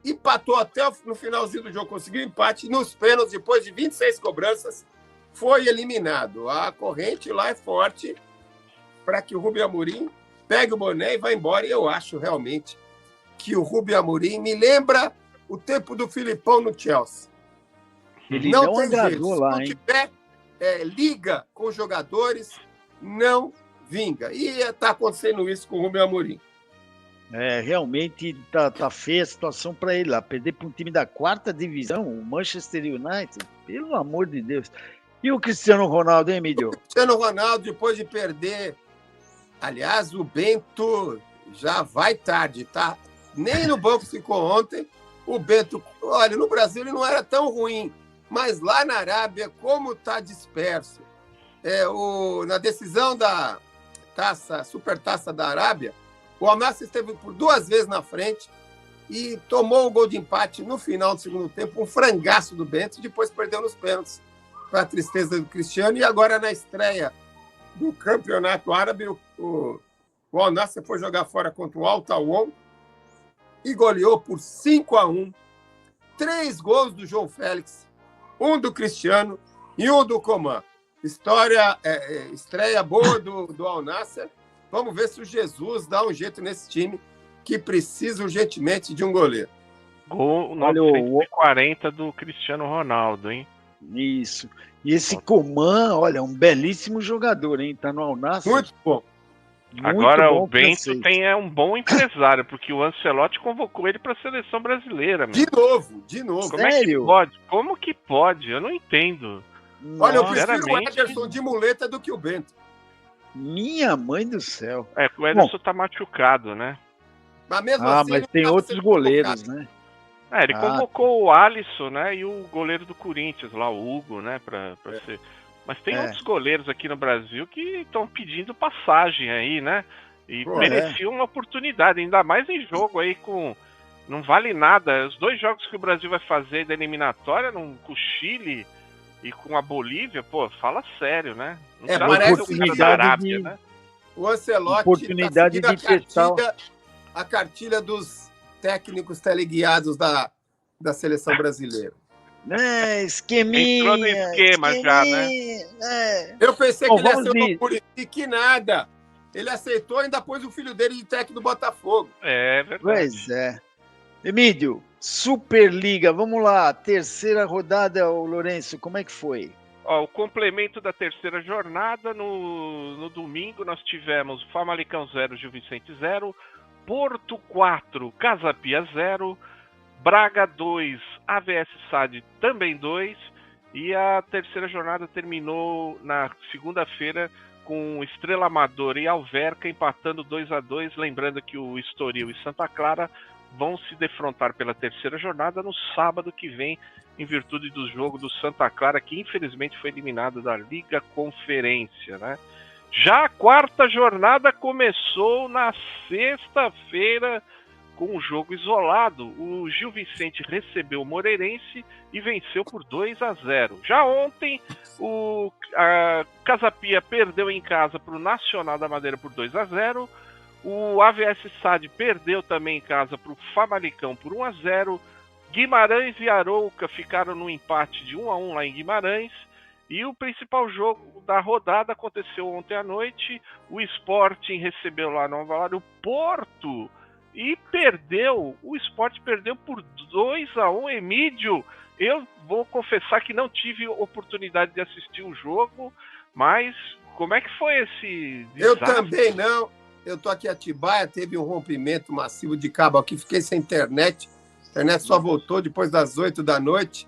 Empatou até no finalzinho do jogo, conseguiu empate. Nos pênaltis, depois de 26 cobranças, foi eliminado. A corrente lá é forte para que o Rubem Amorim pegue o boné e vá embora. E eu acho realmente que o Rubem Amorim me lembra o tempo do Filipão no Chelsea. Ele não tem agradou jeito. lá, Se não tiver liga com os jogadores, não vinga. E está acontecendo isso com o Rubem Amorim. Realmente tá feia a situação para ele lá. Perder para um time da 4ª divisão, o Manchester United, pelo amor de Deus. E o Cristiano Ronaldo, hein, Emílio? O Cristiano Ronaldo, depois de perder... Aliás, o Bento já vai tarde, tá? Nem no banco ficou ontem. O Bento... Olha, no Brasil ele não era tão ruim, mas lá na Arábia, como está disperso. Na decisão da Supertaça da Arábia, o Al-Nassr esteve por 2 vezes na frente e tomou o gol de empate no final do segundo tempo, um frangaço do Bento, e depois perdeu nos pênaltis para a tristeza do Cristiano. E agora, na estreia do Campeonato Árabe, o Al-Nassr foi jogar fora contra o Al-Tawon e goleou por 5-1. 3 gols do João Félix, 1 do Cristiano e 1 do Coman. Estreia boa do Al-Nassr. Vamos ver se o Jesus dá um jeito nesse time que precisa urgentemente de um goleiro. Gol 940 do Cristiano Ronaldo, hein? Isso. E esse Coman, olha, um belíssimo jogador, hein? Tá no Al-Nassr. Muito bom. Muito Agora bom o Bento francês. é um bom empresário, porque o Ancelotti convocou ele para a seleção brasileira. Meu. De novo. Como é que Sério? pode? Como que pode? Eu não entendo. Olha, eu Nossa, prefiro o Sinceramente. Ederson de muleta do que o Bento. minha mãe do céu. O Ederson tá machucado, né? Mas mesmo Ah, assim, mas ele tem não tava outros sendo goleiros, convocado. né? Ele Ah. convocou o Alisson, né? E o goleiro do Corinthians lá, o Hugo, né? Pra ser. Mas tem outros goleiros aqui no Brasil que estão pedindo passagem aí, né? E Pô, mereciam uma oportunidade, ainda mais em jogo aí com. Não vale nada. Os 2 jogos que o Brasil vai fazer da eliminatória, com o Chile e com a Bolívia, pô, fala sério, né? Não É, tá parece no oportunidade da Arábia, de- né? O Ancelotti Oportunidade tá de testar. a cartilha dos técnicos teleguiados da seleção brasileira. Esqueminha. Entrou no esquema já, né? Eu pensei Bom, que ele ia vamos ser o ver. Muricy, que nada. Ele aceitou e ainda pôs o filho dele de técnico do Botafogo. É verdade. Pois é. Emílio, Superliga, vamos lá. Terceira rodada, ô Lourenço, como é que foi? Ó, o complemento da terceira jornada, no domingo nós tivemos Famalicão 0, Gil Vicente 0, Porto 4, Casa Pia 0, Braga 2, AVS SAD também 2, e a terceira jornada terminou na segunda-feira com Estrela Amadora e Alverca empatando 2-2, lembrando que o Estoril e Santa Clara vão se defrontar pela terceira jornada no sábado que vem, em virtude do jogo do Santa Clara, que infelizmente foi eliminado da Liga Conferência, né? Já a quarta jornada começou na sexta-feira com um jogo isolado. O Gil Vicente recebeu o Moreirense e venceu por 2-0. Já ontem, a Casa Pia perdeu em casa para o Nacional da Madeira por 2-0. O AVS SAD perdeu também em casa para o Famalicão por 1-0. Guimarães e Arouca ficaram no empate de 1-1 lá em Guimarães. E o principal jogo da rodada aconteceu ontem à noite. O Sporting recebeu lá no Alvalade o Porto e perdeu. O Sporting perdeu por 2-1. Emílio, eu vou confessar que não tive oportunidade de assistir o jogo, mas como é que foi esse desastre? Eu também não. Eu tô aqui em Atibaia, teve um rompimento massivo de cabo aqui, fiquei sem internet. A internet só voltou depois das 8 da noite.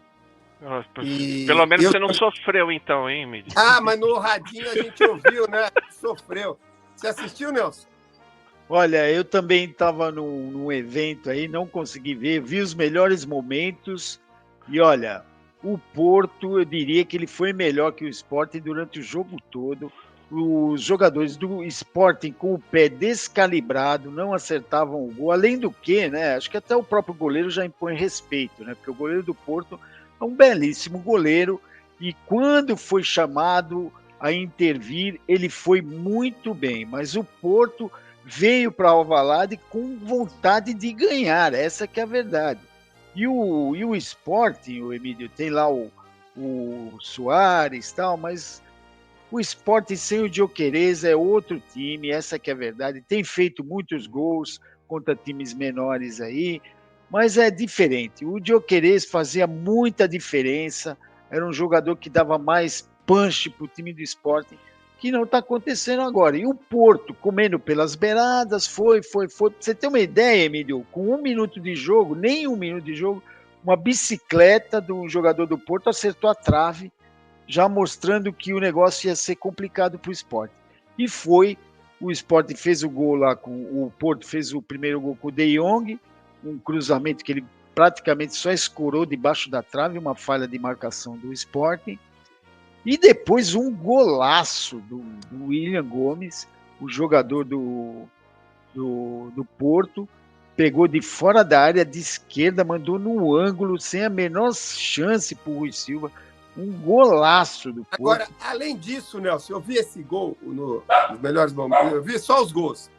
E pelo menos eu- você não sofreu então, hein, Emílio? Ah, mas no radinho a gente ouviu, né? Sofreu. Você assistiu, Nelson? Olha, eu também estava num evento aí, não consegui ver, vi os melhores momentos e olha, o Porto, eu diria que ele foi melhor que o Sporting durante o jogo todo. Os jogadores do Sporting com o pé descalibrado não acertavam o gol, além do que, né, acho que até o próprio goleiro já impõe respeito, né, porque o goleiro do Porto é um belíssimo goleiro e quando foi chamado a intervir, ele foi muito bem, mas o Porto veio para Alvalade com vontade de ganhar, essa que é a verdade. E o Sporting, o Emílio, tem lá o Soares e tal, mas o Sporting sem o Gyökeres é outro time, essa que é a verdade. Tem feito muitos gols contra times menores aí, mas é diferente. O Gyökeres fazia muita diferença, era um jogador que dava mais punch para o time do Sporting, que não está acontecendo agora. E o Porto, comendo pelas beiradas, foi. Pra você ter uma ideia, Emílio, com 1 minuto de jogo, nem 1 minuto de jogo, uma bicicleta do jogador do Porto acertou a trave, já mostrando que o negócio ia ser complicado para o Sporting. E foi, o Sporting fez o gol lá, o Porto fez o primeiro gol com o De Jong, um cruzamento que ele praticamente só escorou debaixo da trave, uma falha de marcação do Sporting. E depois um golaço do William Gomes, o jogador do Porto, pegou de fora da área de esquerda, mandou no ângulo, sem a menor chance para o Rui Silva. Um golaço do Porto. Agora, além disso, Nelson, eu vi esse gol nos melhores momentos, eu vi só os gols.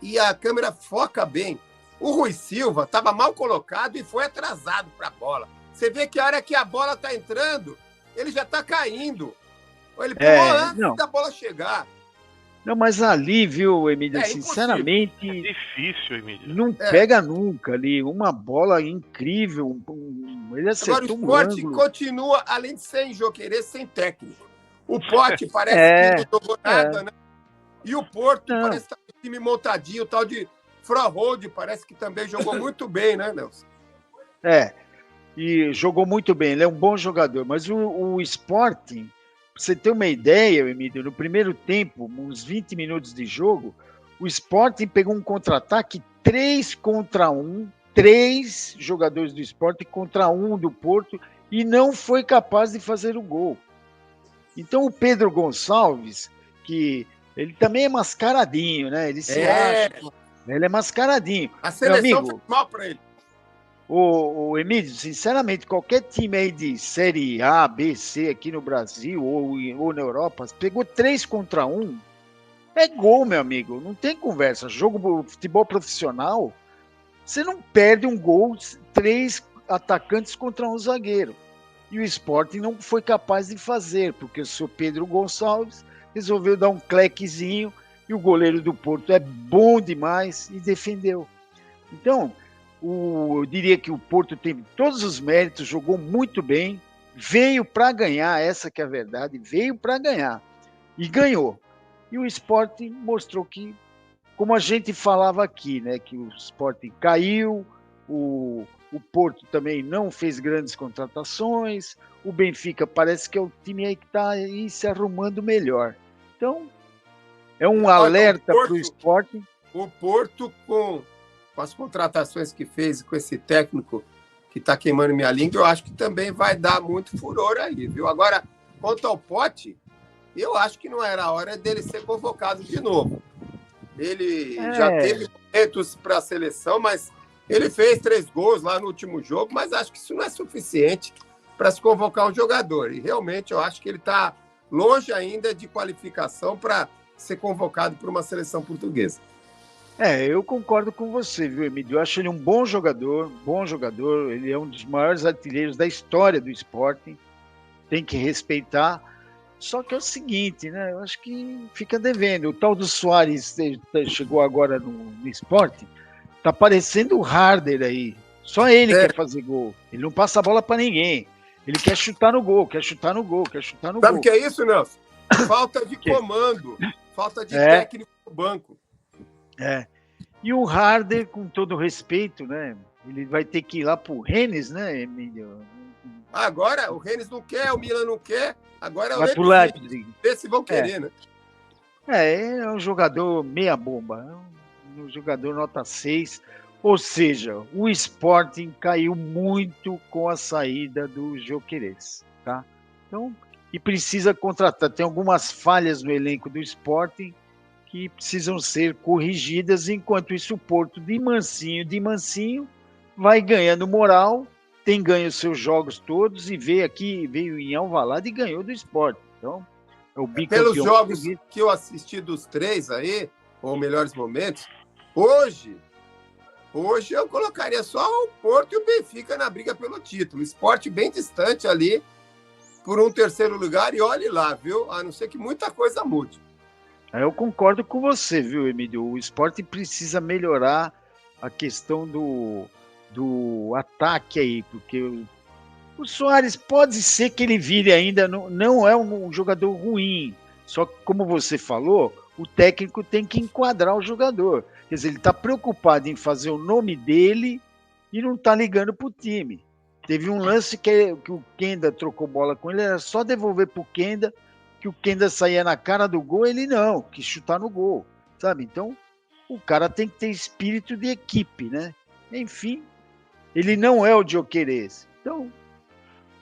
E a câmera foca bem. O Rui Silva estava mal colocado e foi atrasado para a bola. Você vê que a hora que a bola está entrando, ele já está caindo. Ele pulou antes da bola chegar. Não, mas ali, viu, Emílio, É sinceramente, É difícil, Emílio. não pega nunca ali. Uma bola incrível, Ele Agora, o acertou um Sport ângulo. continua, além de sem joquerer, sem técnico. O Pote parece que não jogou nada, né? E o Porto parece que tá com um time montadinho, o tal de Frohold parece que também jogou muito bem, né, Nelson? E jogou muito bem, ele é um bom jogador. Mas o Sporting, pra você ter uma ideia, Emílio, no primeiro tempo, uns 20 minutos de jogo, o Sporting pegou um contra-ataque 3 contra 1, 3 jogadores do Sporting contra 1 do Porto, e não foi capaz de fazer o gol. Então o Pedro Gonçalves, que ele também é mascaradinho, né? Ele se acha, ele é mascaradinho. A seleção Meu amigo, fez mal para ele. o Emílio, sinceramente, qualquer time aí de Série A, B, C aqui no Brasil ou na Europa, pegou 3 contra 1, é gol, meu amigo. Não tem conversa. Jogo futebol profissional, você não perde um gol, 3 atacantes contra um zagueiro. E o Sporting não foi capaz de fazer, porque o seu Pedro Gonçalves resolveu dar um clequezinho e o goleiro do Porto é bom demais e defendeu. Então, eu diria que o Porto teve todos os méritos, jogou muito bem, veio para ganhar, essa que é a verdade, veio para ganhar e ganhou. E o Sporting mostrou que, como a gente falava aqui, né, que o Sporting caiu, o Porto também não fez grandes contratações, o Benfica parece que é o time aí que está aí se arrumando melhor. Então, é um alerta para o Sporting. O Porto, com as contratações que fez, com esse técnico que está queimando minha língua, eu acho que também vai dar muito furor aí, viu? Agora, quanto ao Pote, eu acho que não era a hora dele ser convocado de novo. Ele já teve momentos para a seleção, mas ele fez 3 gols lá no último jogo, mas acho que isso não é suficiente para se convocar um jogador. E realmente eu acho que ele está longe ainda de qualificação para ser convocado por uma seleção portuguesa. Eu concordo com você, viu, Emílio? Eu acho ele um bom jogador, ele é um dos maiores artilheiros da história do Sporting, tem que respeitar. Só que é o seguinte, né? Eu acho que fica devendo. O tal do Soares chegou agora no Sporting, tá parecendo o Harder aí. Só ele quer fazer gol. Ele não passa a bola para ninguém. Ele quer chutar no gol, quer chutar no gol. Sabe o que é isso, Nelson? Falta de comando, falta de técnico no banco. E o Harder, com todo respeito, né? Ele vai ter que ir lá pro Rennes, né, Emílio? Agora o Rennes não quer, o Milan não quer. Agora vai pro Leipzig. Vê se vão querer, né? É um jogador meia bomba. É um jogador nota 6. Ou seja, o Sporting caiu muito com a saída do Gyökeres, tá? Então, e precisa contratar. Tem algumas falhas no elenco do Sporting que precisam ser corrigidas. Enquanto isso, o Porto, de mansinho, vai ganhando moral, tem ganho seus jogos todos e veio em Alvalade e ganhou do Sport. Então, é o bicampeão. Pelos jogos que eu assisti dos 3 aí, ou melhores momentos, hoje eu colocaria só o Porto e o Benfica na briga pelo título. O Sport bem distante ali por um terceiro lugar e olhe lá, viu? A não ser que muita coisa mude. Eu concordo com você, viu, Emílio? O Sport precisa melhorar a questão do ataque aí, porque o Soares pode ser que ele vire ainda, não é um jogador ruim, só que, como você falou, o técnico tem que enquadrar o jogador. Quer dizer, ele está preocupado em fazer o nome dele e não está ligando para o time. Teve um lance que o Kenda trocou bola com ele, era só devolver para o Kenda, que o Kenda saía na cara do gol, ele não, quis chutar no gol, sabe? Então, o cara tem que ter espírito de equipe, né? Enfim, ele não é o Gyökeres. Então,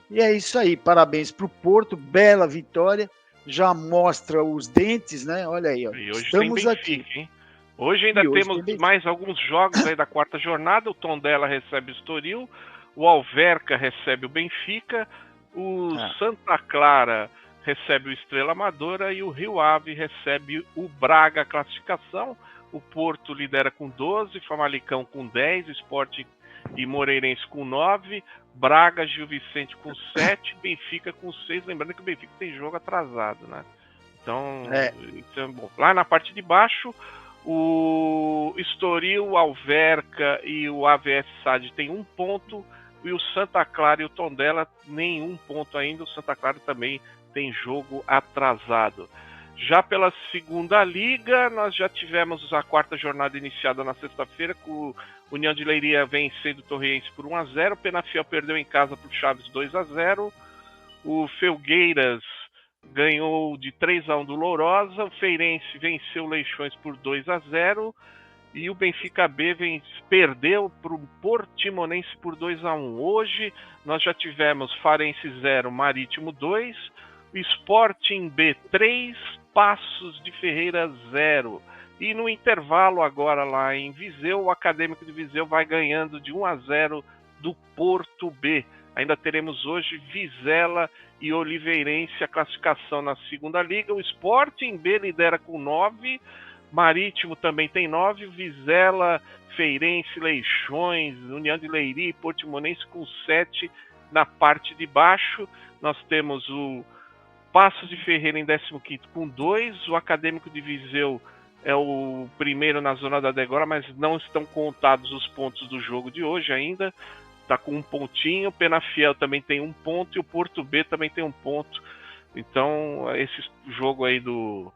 e é isso aí. Parabéns para o Porto, bela vitória. Já mostra os dentes, né? Olha aí, ó. E hoje Estamos tem aqui. Benfica, hein? Hoje ainda temos mais alguns jogos aí da 4ª jornada. O Tondela recebe o Estoril, o Alverca recebe o Benfica, o Santa Clara recebe o Estrela Amadora e o Rio Ave recebe o Braga. Classificação: o Porto lidera com 12, Famalicão com 10, Sport e Moreirense com 9, Braga, Gil Vicente com 7, Benfica com 6. Lembrando que o Benfica tem jogo atrasado, né? Então, isso é bom. Lá na parte de baixo, o Estoril, o Alverca e o AVS SAD tem 1 ponto, E o Santa Clara e o Tondela, nenhum ponto ainda. O Santa Clara também tem jogo atrasado. Já pela segunda liga, nós já tivemos a quarta jornada iniciada na sexta-feira, com o União de Leiria vencendo o Torriense por 1-0. O Penafiel perdeu em casa para o Chaves 2-0. O Felgueiras ganhou de 3-1 do Lourosa. O Feirense venceu o Leixões por 2-0. E o Benfica B perdeu para o Portimonense por 2-1. Hoje nós já tivemos Farense 0, Marítimo 2, o Sporting B 3, Passos de Ferreira 0. E no intervalo agora lá em Viseu, o Acadêmico de Viseu vai ganhando de 1-0 do Porto B. Ainda teremos hoje Vizela e Oliveirense, a classificação na segunda liga. O Sporting B lidera com 9, Marítimo também tem 9, Vizela, Feirense, Leixões, União de Leiria e Portimonense com 7 na parte de baixo. Nós temos o Passos de Ferreira em 15º com 2, o Acadêmico de Viseu é o primeiro na zona da degola, mas não estão contados os pontos do jogo de hoje ainda, está com 1 pontinho, o Penafiel também tem 1 ponto e o Porto B também tem 1 ponto. Então esse jogo aí do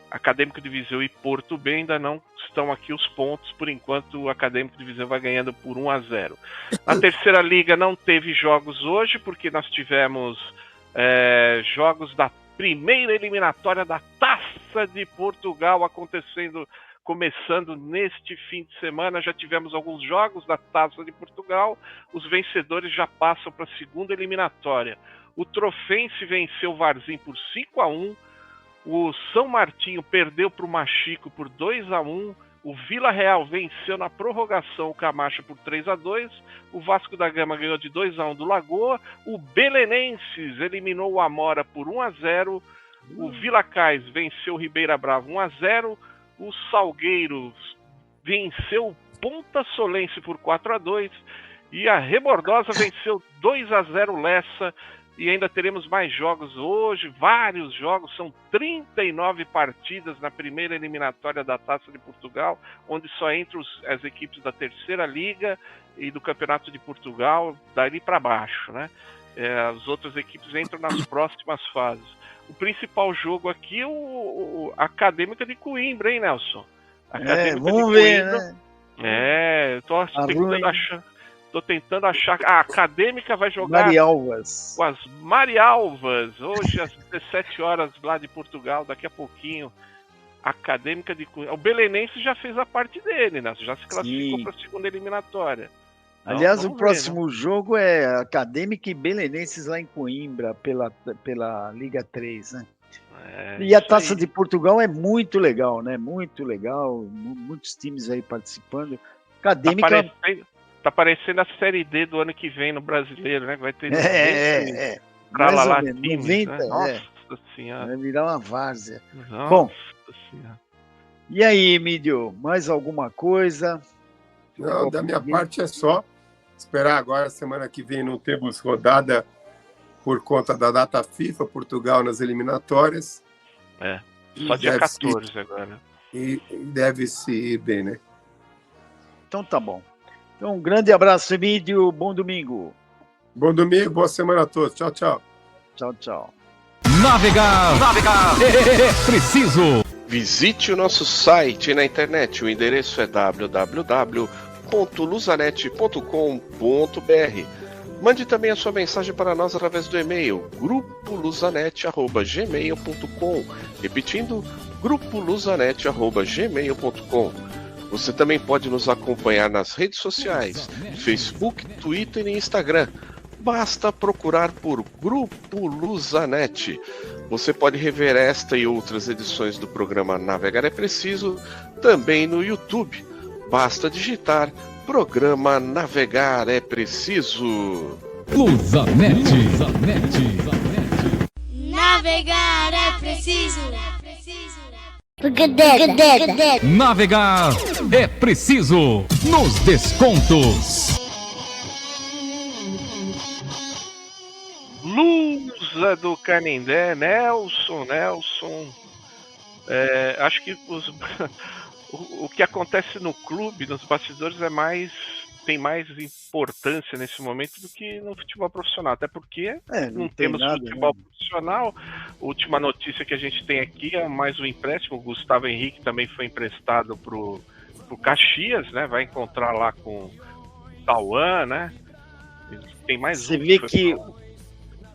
Acadêmico de Viseu e Porto B ainda não estão aqui os pontos. Por enquanto o Acadêmico de Viseu vai ganhando por 1-0. A terceira liga não teve jogos hoje, porque nós tivemos jogos da primeira eliminatória da Taça de Portugal começando neste fim de semana. Já tivemos alguns jogos da Taça de Portugal. Os vencedores já passam para a segunda eliminatória. O Trofense venceu o Varzim por 5-1. O São Martinho perdeu para o Machico por 2-1. O Vila Real venceu na prorrogação o Camacho por 3-2. O Vasco da Gama ganhou de 2-1 do Lagoa. O Belenenses eliminou o Amora por 1-0. O Vila Cais venceu o Ribeira Brava 1-0. O Salgueiro venceu o Ponta Solense por 4-2. E a Rebordosa venceu 2-0 o Lessa. E ainda teremos mais jogos hoje, vários jogos, são 39 partidas na primeira eliminatória da Taça de Portugal, onde só entram as equipes da terceira liga e do Campeonato de Portugal, dali para baixo, né? As outras equipes entram nas próximas fases. O principal jogo aqui é o Acadêmica de Coimbra, hein, Nelson? Vamos ver, né? Tô tentando achar. A Acadêmica vai jogar Marialvas. Com as Marialvas, hoje às 17 horas lá de Portugal, daqui a pouquinho. Acadêmica de Coimbra. O Belenense já fez a parte dele, né? Já se classificou para a segunda eliminatória. Então, aliás, o próximo jogo é Acadêmica e Belenenses lá em Coimbra, pela Liga 3, né? E a Taça de Portugal é muito legal, né? Muito legal, muitos times aí participando. Acadêmica... Tá parecendo a Série D do ano que vem no Brasileiro, né? Vai ter mais ou menos, times, 90, né? Nossa Senhora. Vai virar uma várzea. Nossa Bom, Senhora. E aí, Emílio, mais alguma coisa? Não, da minha parte é só esperar agora, semana que vem não temos rodada por conta da data FIFA, Portugal nas eliminatórias. Só dia 14 agora. E deve se ir bem, né? Então tá bom. Então, um grande abraço, Emílio. Bom domingo. Bom domingo, boa semana a todos. Tchau, tchau. Tchau, tchau. Navegar é preciso. Visite o nosso site na internet. O endereço é www.luzanet.com.br. Mande também a sua mensagem para nós através do e-mail grupoluzanet@gmail.com. Repetindo, grupoluzanet@gmail.com. Você também pode nos acompanhar nas redes sociais, Facebook, Twitter e Instagram. Basta procurar por Grupo Luzanet. Você pode rever esta e outras edições do programa Navegar é Preciso também no YouTube. Basta digitar Programa Navegar é Preciso. Luzanet. Navegar é preciso. Navegar é preciso. Nos descontos. Lusa do Canindé, Nelson. Acho que o que acontece no clube, nos bastidores, é mais tem mais importância nesse momento do que no futebol profissional, até porque não temos nada, futebol né? profissional. Última notícia que a gente tem aqui é mais um empréstimo. O Gustavo Henrique também foi emprestado pro Caxias, né? Vai encontrar lá com o Tauan, né? Tem mais Você um vê foi que pra-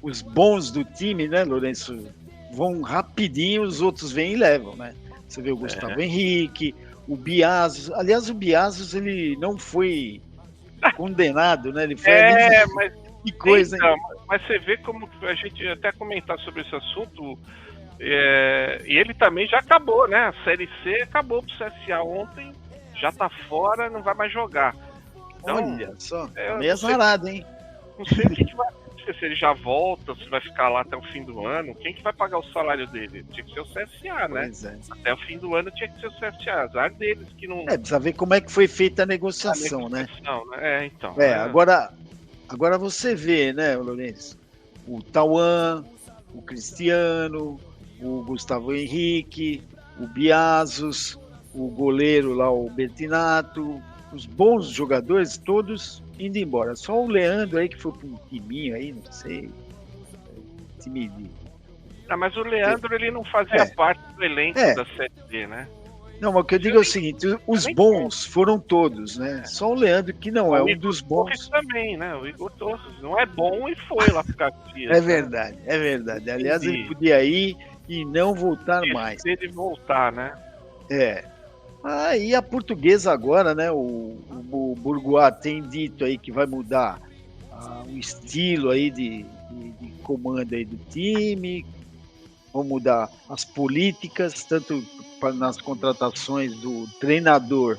os bons do time, né, Lourenço, vão rapidinho, os outros vêm e levam, né? Você vê o Gustavo Henrique, o Biazos. Aliás, o Biazos, ele não foi condenado, né? Ele foi ali. mas Que coisa, hein? então, mas você vê como a gente até comentar sobre esse assunto. E ele também já acabou, né? A Série C acabou pro CSA ontem, já tá fora, não vai mais jogar. Então, Olha só, eu meio não sei- azarado, hein? Não sei o que vai acontecer, se ele já volta, se vai ficar lá até o fim do ano. Quem que vai pagar o salário dele? Tinha que ser o CSA, né? Pois é. Até o fim do ano tinha que ser o CSA. Azar deles que não. Precisa ver como é que foi feita a negociação, né? Não, né? Então. Agora você vê, né, Lourenço? O Tauan, o Cristiano, o Gustavo Henrique, o Biazos, o goleiro lá, o Bertinato, os bons jogadores todos indo embora. Só o Leandro aí que foi para um timinho aí, não sei. Time de... Mas o Leandro, ele não fazia parte do elenco da Série D, né? Não, mas o que eu digo é o seguinte, os bons foram todos, né? Só o Leandro que não é um dos bons. Também, né? O Igor Torres não é bom e foi lá pro Caxias. É verdade, é verdade. Aliás, ele podia ir e não voltar mais. Se ele voltar, né? E a Portuguesa agora, né? O Bourgois tem dito aí que vai mudar o estilo aí de comando aí do time, vão mudar as políticas, tanto nas contratações do treinador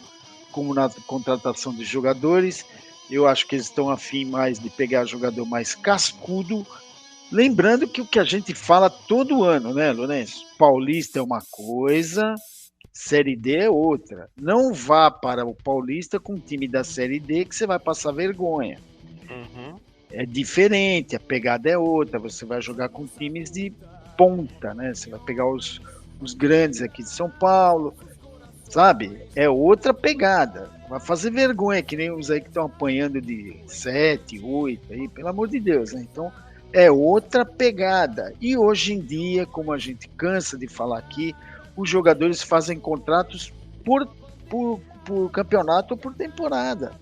como na contratação de jogadores. Eu acho que eles estão afim mais de pegar jogador mais cascudo. Lembrando que o que a gente fala todo ano, né, Lourenço? Paulista é uma coisa, Série D é outra. Não vá para o Paulista com o time da Série D que você vai passar vergonha. É diferente, a pegada é outra. Você vai jogar com times de ponta, né? Você vai pegar os grandes aqui de São Paulo, sabe? É outra pegada. Vai fazer vergonha, que nem os aí que estão apanhando de 7, 8, aí, pelo amor de Deus, né? Então, é outra pegada. E hoje em dia, como a gente cansa de falar aqui, os jogadores fazem contratos por campeonato ou por temporada.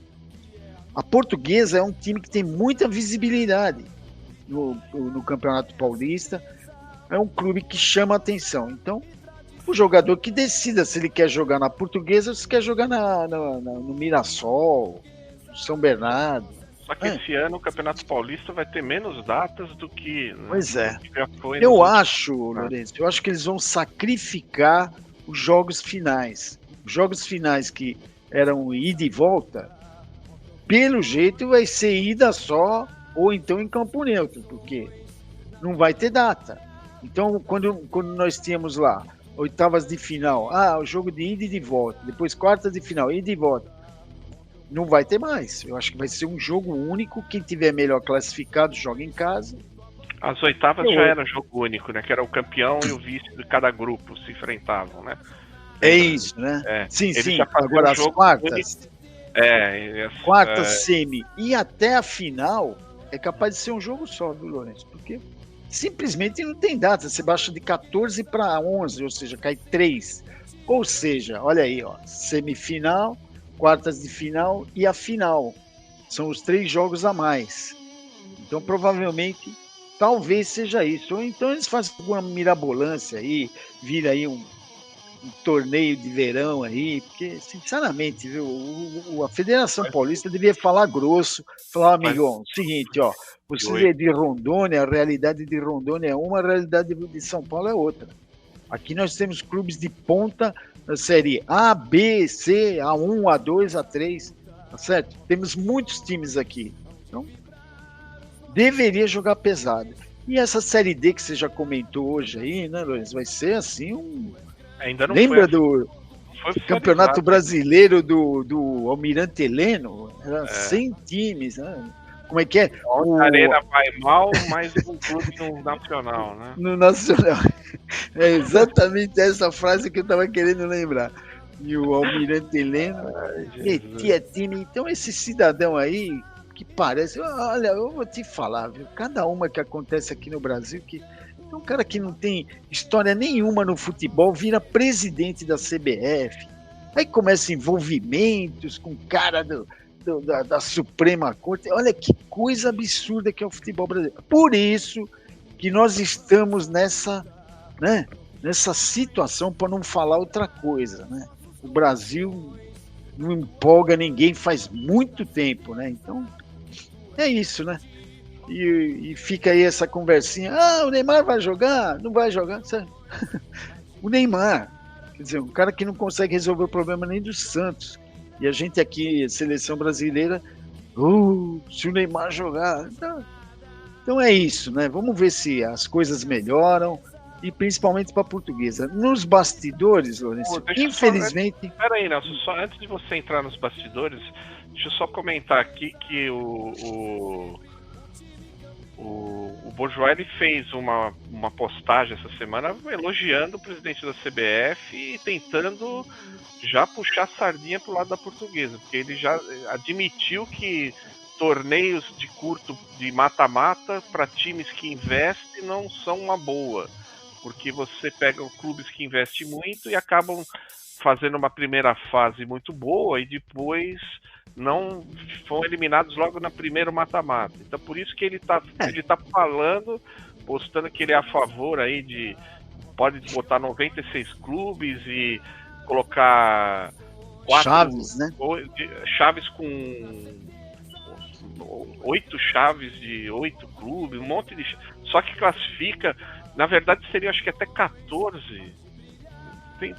A Portuguesa é um time que tem muita visibilidade no Campeonato Paulista. É um clube que chama atenção. Então, o jogador que decida se ele quer jogar na Portuguesa ou se quer jogar no Mirassol, no São Bernardo. Só que esse ano o Campeonato Paulista vai ter menos datas do que. Pois é. Do que já foi Eu acho, Lourenço, eu acho que eles vão sacrificar os jogos finais. Os jogos finais que eram ida e volta, pelo jeito vai ser ida só ou então em campo neutro, porque não vai ter data. Então, quando nós tínhamos lá oitavas de final, o jogo de ida e de volta, depois quartas de final, ida e volta, não vai ter mais. Eu acho que vai ser um jogo único. Quem tiver melhor classificado joga em casa. As oitavas já era jogo único, né? Que era o campeão e o vice de cada grupo se enfrentavam, né? É isso, né? Sim. Agora as quartas. Quartas, semi e até a final é capaz de ser um jogo só, viu, Lourenço? Porque simplesmente não tem data. Você baixa de 14 para 11, ou seja, cai 3. Ou seja, olha aí, ó, semifinal, quartas de final e a final. São os 3 jogos a mais. Então, provavelmente, talvez seja isso. Ou então eles fazem alguma mirabolância aí, vira aí um torneio de verão aí, porque, sinceramente, viu, a Federação Paulista devia falar grosso, falar, amigão, seguinte, ó, você é de Rondônia, a realidade de Rondônia é uma, a realidade de São Paulo é outra. Aqui nós temos clubes de ponta na série A, B, C, A1, A2, A3, tá certo? Temos muitos times aqui. Então, deveria jogar pesado. E essa série D que você já comentou hoje aí, né, Luiz? Vai ser assim Ainda não lembra foi, do Campeonato Brasileiro do Almirante Heleno? Era 100 times, né? Como é que é? A Arena vai mal, mas o clube no Nacional, né? No Nacional. É exatamente essa frase que eu estava querendo lembrar. E o Almirante Heleno metia time. Então, esse cidadão aí, que parece... Olha, eu vou te falar, viu? Cada uma que acontece aqui no Brasil, que é um cara que não tem história nenhuma no futebol, vira presidente da CBF. Aí começa envolvimentos com o cara da Suprema Corte. Olha que coisa absurda que é o futebol brasileiro. Por isso que nós estamos nessa situação, para não falar outra coisa, né? O Brasil não empolga ninguém faz muito tempo, né? Então, é isso, né? E fica aí essa conversinha. O Neymar vai jogar? Não vai jogar? O Neymar, quer dizer, um cara que não consegue resolver o problema nem do Santos. E a gente aqui, seleção brasileira, se o Neymar jogar... Então é isso, né? Vamos ver se as coisas melhoram, e principalmente para a Portuguesa. Nos bastidores, Lourenço, infelizmente... Espera aí, Nelson, só antes de você entrar nos bastidores, deixa eu só comentar aqui que o Bourgeois, ele fez uma postagem essa semana elogiando o presidente da CBF e tentando já puxar a sardinha pro lado da Portuguesa, porque ele já admitiu que torneios de mata-mata para times que investem não são uma boa, porque você pega clubes que investem muito e acabam fazendo uma primeira fase muito boa e depois não foram eliminados logo na primeira mata-mata. Então por isso que ele tá falando, postando que ele é a favor aí pode botar 96 clubes e colocar 4 chaves, né? Chaves com 8 chaves de 8 clubes, um monte de... Só que classifica, na verdade seria acho que até 14.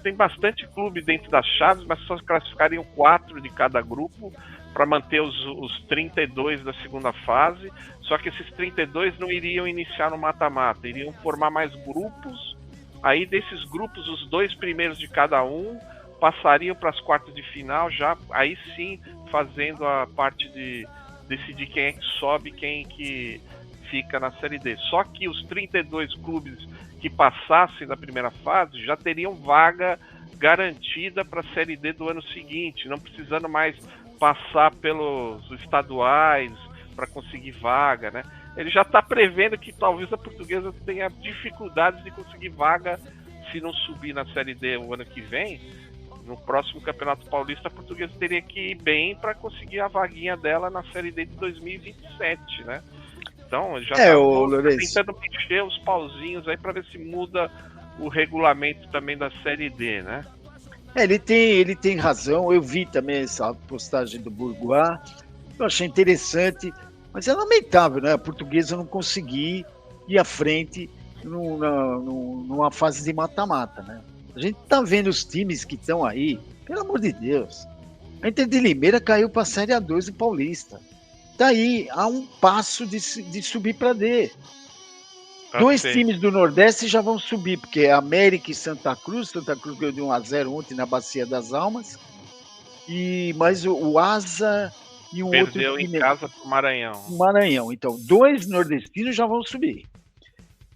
Tem bastante clube dentro das chaves, mas só classificariam 4 de cada grupo para manter os 32 da segunda fase. Só que esses 32 não iriam iniciar no mata-mata, iriam formar mais grupos. Aí desses grupos, os 2 primeiros de cada um passariam para as quartas de final, já aí sim fazendo a parte de decidir quem é que sobe, quem que fica na Série D. Só que os 32 clubes que passassem da primeira fase já teriam vaga garantida para a Série D do ano seguinte, não precisando mais passar pelos estaduais para conseguir vaga, né? Ele já está prevendo que talvez a Portuguesa tenha dificuldades de conseguir vaga se não subir na Série D o ano que vem. No próximo Campeonato Paulista, a Portuguesa teria que ir bem para conseguir a vaguinha dela na Série D de 2027, né? Então, já está tentando mexer os pauzinhos aí para ver se muda o regulamento também da Série D, né? Ele tem razão. Eu vi também essa postagem do Bourgeois. Eu achei interessante, mas é lamentável, né? A Portuguesa não conseguir ir à frente numa fase de mata-mata, né? A gente tá vendo os times que estão aí, pelo amor de Deus. A Inter de Limeira caiu para a Série A2 do Paulista. Tá aí, há um passo de subir para D. 2 times do Nordeste já vão subir, porque é América e Santa Cruz. Santa Cruz ganhou de 1-0 ontem na Bacia das Almas. Mas o Asa e um outro time... Perdeu em casa pro Maranhão. Maranhão. Então, 2 nordestinos já vão subir.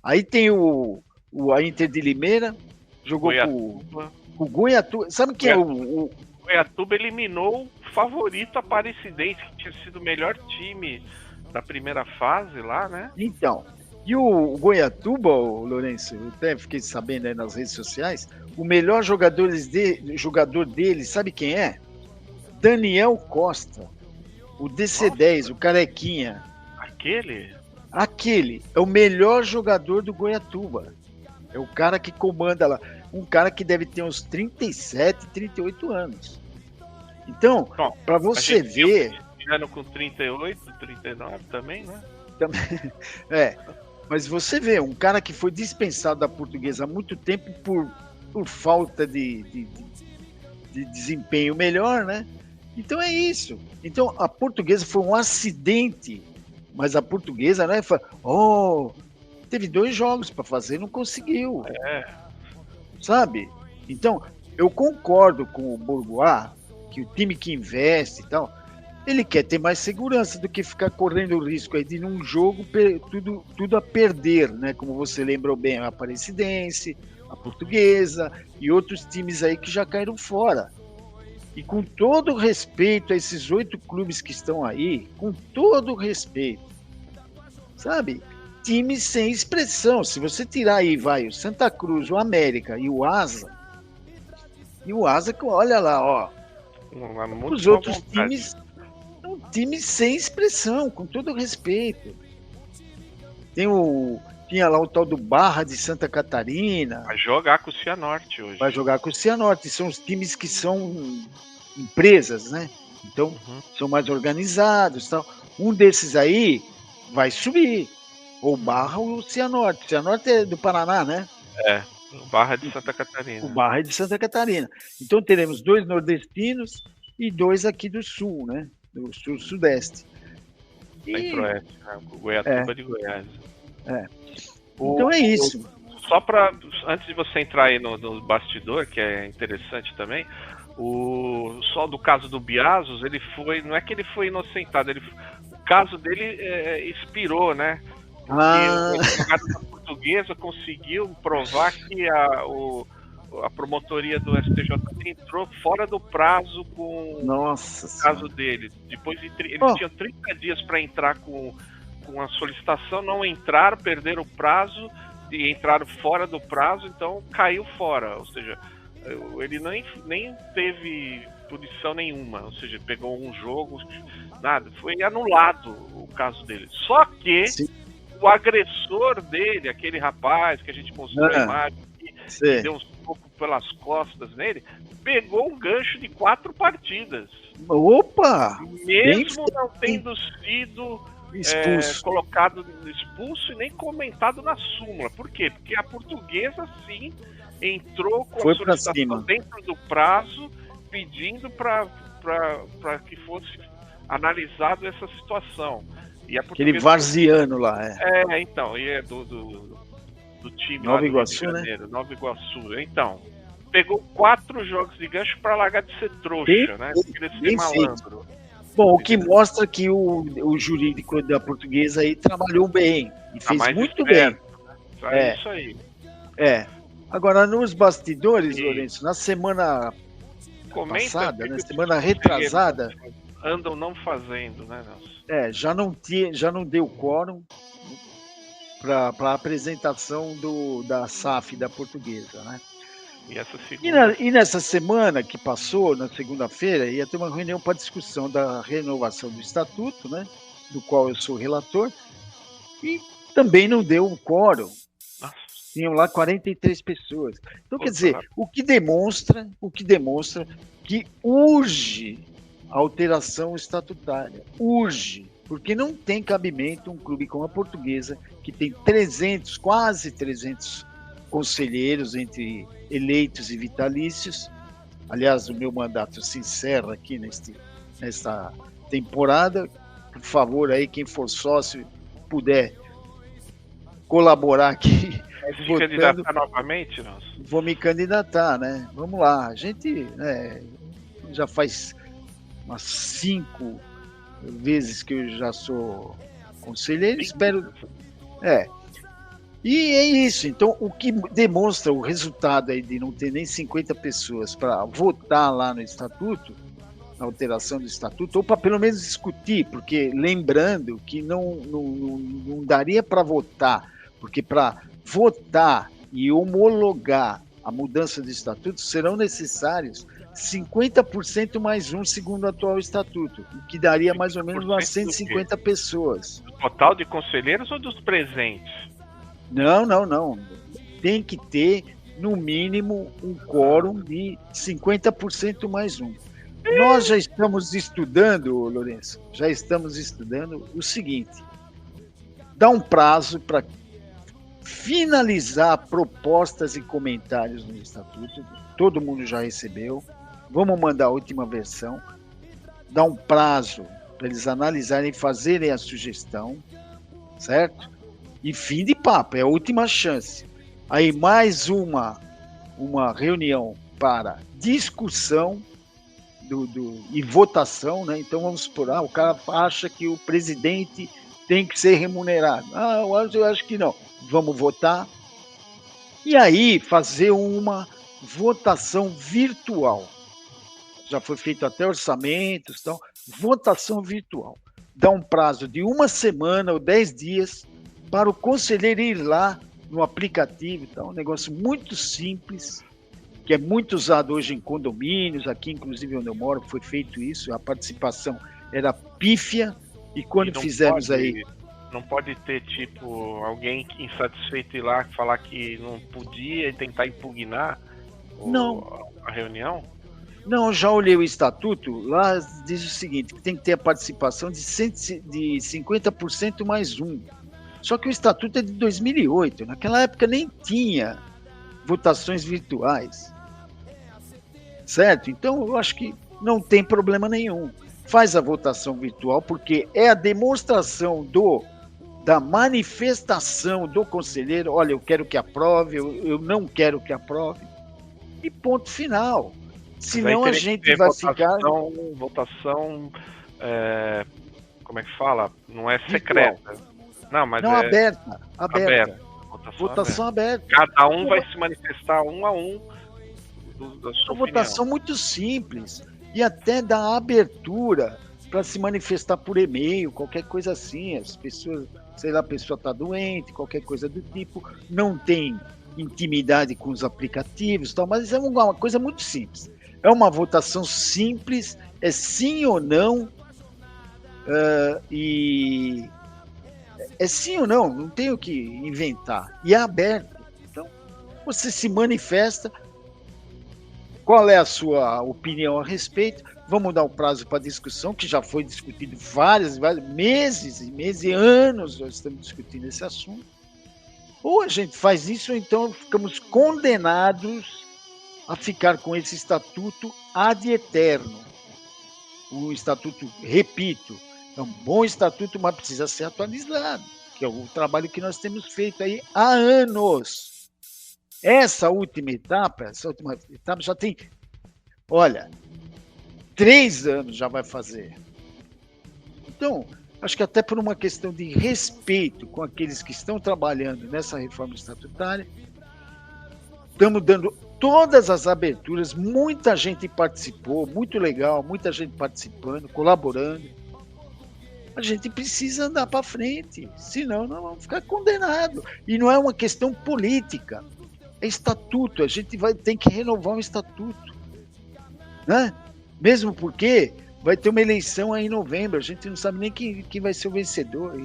Aí tem a Inter de Limeira, jogou com o Goiatuba. Sabe quem é o Goiatuba eliminou o favorito Aparecidense, que tinha sido o melhor time da primeira fase lá, né? Então, e o Goiatuba, Lourenço, eu até fiquei sabendo aí nas redes sociais, o melhor jogador dele, sabe quem é? Daniel Costa, o DC10, o carequinha. Aquele é o melhor jogador do Goiatuba. É o cara que comanda lá. Um cara que deve ter uns 37, 38 anos. Então, para você ver... Ano com 38, 39 também, né? Mas você vê, um cara que foi dispensado da Portuguesa há muito tempo por falta de desempenho melhor, né? Então é isso. Então a Portuguesa foi um acidente, mas a Portuguesa, né? Teve 2 jogos para fazer, não conseguiu. Sabe? Então, eu concordo com o Bourgeois que o time que investe e tal, ele quer ter mais segurança do que ficar correndo o risco aí de num jogo tudo a perder, né? Como você lembrou bem, a Aparecidense, a Portuguesa e outros times aí que já caíram fora. E com todo respeito a esses 8 clubes que estão aí, com todo respeito, sabe? Times sem expressão. Se você tirar aí, vai, o Santa Cruz, o América e o Asa, olha lá, ó. Os outros times são times sem expressão, com todo respeito. Tinha lá o tal do Barra de Santa Catarina. Vai jogar com o Cianorte hoje. Vai jogar com o Cianorte. São os times que são empresas, né? Então, são mais organizados. Tal. Um desses aí vai subir. Ou Barra ou o Cianorte. O Cianorte é do Paraná, né? É, o Barra de Santa Catarina. O Barra é de Santa Catarina. Então, teremos 2 nordestinos e 2 aqui do sul, né? Do sul-sudeste. Centro-Oeste, né? Goiatuba de Goiás. Então é isso. Só para antes de você entrar aí no bastidor, que é interessante também, só do caso do Biasos, ele foi, não é que ele foi inocentado, o caso dele expirou, né? Porque o advogado da Portuguesa conseguiu provar que a promotoria do STJD entrou fora do prazo com o caso dele. Depois eles tinham 30 dias para entrar com a solicitação, não entraram, perderam o prazo e entraram fora do prazo, então caiu fora. Ou seja, ele nem teve punição nenhuma, ou seja, pegou um jogo, nada, foi anulado o caso dele. Só que o agressor dele, aquele rapaz que a gente mostrou a imagem, que deu um soco pelas costas nele, pegou um gancho de 4 partidas. Opa! Mesmo não tendo sido expulso e nem comentado na súmula. Por quê? Porque a Portuguesa, sim, entrou com a solicitação dentro do prazo, pedindo para que fosse analisado essa situação. E a Aquele varziano lá. Então, e é do time Nova lá do Iguaçu, Rio de Janeiro, Nova Iguaçu. Então, pegou 4 jogos de gancho para largar de ser trouxa, né? De ser malandro. Bom, o que mostra que o jurídico da Portuguesa aí trabalhou bem e fez muito bem. É isso aí. Agora, nos bastidores, Lourenço, na semana passada, na semana retrasada, andam não fazendo, né, Nelson? Já não deu quórum para a apresentação da SAF da Portuguesa, né? E nessa semana que passou, na segunda-feira, ia ter uma reunião para discussão da renovação do estatuto, né? Do qual eu sou relator, e também não deu um quórum. Tinham lá 43 pessoas. Então, quer dizer, o que demonstra que urge a alteração estatutária. Urge. Porque não tem cabimento um clube como a Portuguesa, que tem quase 300 conselheiros entre eleitos e vitalícios. Aliás, o meu mandato se encerra aqui nesta temporada. Por favor, aí, quem for sócio, puder colaborar aqui. Vai se candidatar novamente, Nelson? Vou me candidatar, né? Vamos lá. A gente já faz umas 5 vezes que eu já sou conselheiro, espero. E é isso. Então, o que demonstra o resultado aí de não ter nem 50 pessoas para votar lá no estatuto, na alteração do estatuto, ou para pelo menos discutir, porque lembrando que não daria para votar, porque para votar e homologar a mudança do estatuto serão necessários 50% mais um, segundo o atual estatuto, o que daria mais ou menos umas 150 pessoas. Do total de conselheiros ou dos presentes? Não. Tem que ter, no mínimo, um quórum de 50% mais um. Nós já estamos estudando, Lourenço, o seguinte: dá um prazo para finalizar propostas e comentários no estatuto. Todo mundo já recebeu. Vamos mandar a última versão. Dá um prazo para eles analisarem e fazerem a sugestão, certo? E fim de papo, é a última chance. Aí mais uma reunião para discussão e votação, né? Então vamos supor, o cara acha que o presidente tem que ser remunerado. Eu acho que não. Vamos votar. E aí fazer uma votação virtual. Já foi feito até orçamentos, então, votação virtual. Dá um prazo de 1 semana ou 10 dias para o conselheiro ir lá no aplicativo. Então, um negócio muito simples, que é muito usado hoje em condomínios, aqui inclusive onde eu moro foi feito isso, a participação era pífia, e quando fizemos aí... Não pode ter, tipo, alguém insatisfeito ir lá falar que não podia e tentar impugnar a reunião? Não, eu já olhei o estatuto, lá diz o seguinte, que tem que ter a participação de 50% mais um. Só que o estatuto é de 2008, naquela época nem tinha votações virtuais. Certo? Então, eu acho que não tem problema nenhum. Faz a votação virtual, porque é a demonstração da manifestação do conselheiro, olha, eu quero que aprove, eu não quero que aprove, e ponto final. Senão a gente vai ficar... Votação, como é que fala? Não é secreta. Não, mas não, é... Aberta. Votação aberta. Cada um vai se manifestar um a um da sua Uma votação muito simples. E até dá abertura para se manifestar por e-mail, qualquer coisa assim. As pessoas, sei lá, a pessoa está doente, qualquer coisa do tipo, não tem intimidade com os aplicativos, tal, mas é uma coisa muito simples. É uma votação simples, é sim ou não, e é sim ou não tem o que inventar. E é aberto. Então, você se manifesta, qual é a sua opinião a respeito, vamos dar um prazo para discussão, que já foi discutido vários meses e anos, nós estamos discutindo esse assunto. Ou a gente faz isso, ou então ficamos condenados a ficar com esse estatuto ad eterno. O estatuto, repito, é um bom estatuto, mas precisa ser atualizado, que é o trabalho que nós temos feito aí há anos. Essa última etapa já tem, olha, 3 anos já vai fazer. Então, acho que até por uma questão de respeito com aqueles que estão trabalhando nessa reforma estatutária, estamos dando todas as aberturas, muita gente participou, muito legal, muita gente participando, colaborando. A gente precisa andar para frente, senão nós vamos ficar condenados. E não é uma questão política, é estatuto, a gente tem que renovar o estatuto, né? Mesmo porque vai ter uma eleição aí em novembro, a gente não sabe nem quem vai ser o vencedor.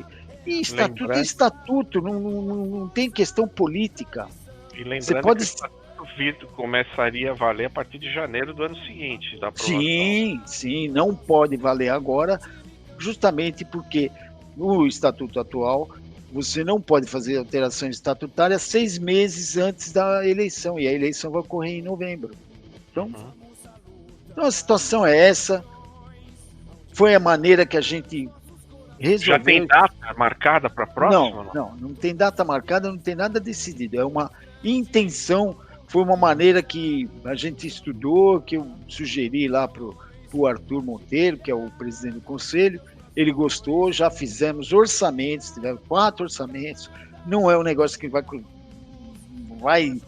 E estatuto é estatuto, não tem questão política. E lembrando que o estatuto começaria a valer a partir de janeiro do ano seguinte, da aprovação. Sim, não pode valer agora, justamente porque no estatuto atual você não pode fazer alterações estatutárias 6 meses antes da eleição, e a eleição vai ocorrer em novembro. Então, então a situação é essa, foi a maneira que a gente resolveu. Já tem data marcada para a próxima? Não tem data marcada, não tem nada decidido, é uma intenção, foi uma maneira que a gente estudou, que eu sugeri lá para o Arthur Monteiro, que é o presidente do conselho, ele gostou, já fizemos orçamentos, tivemos 4 orçamentos, não é um negócio que vai,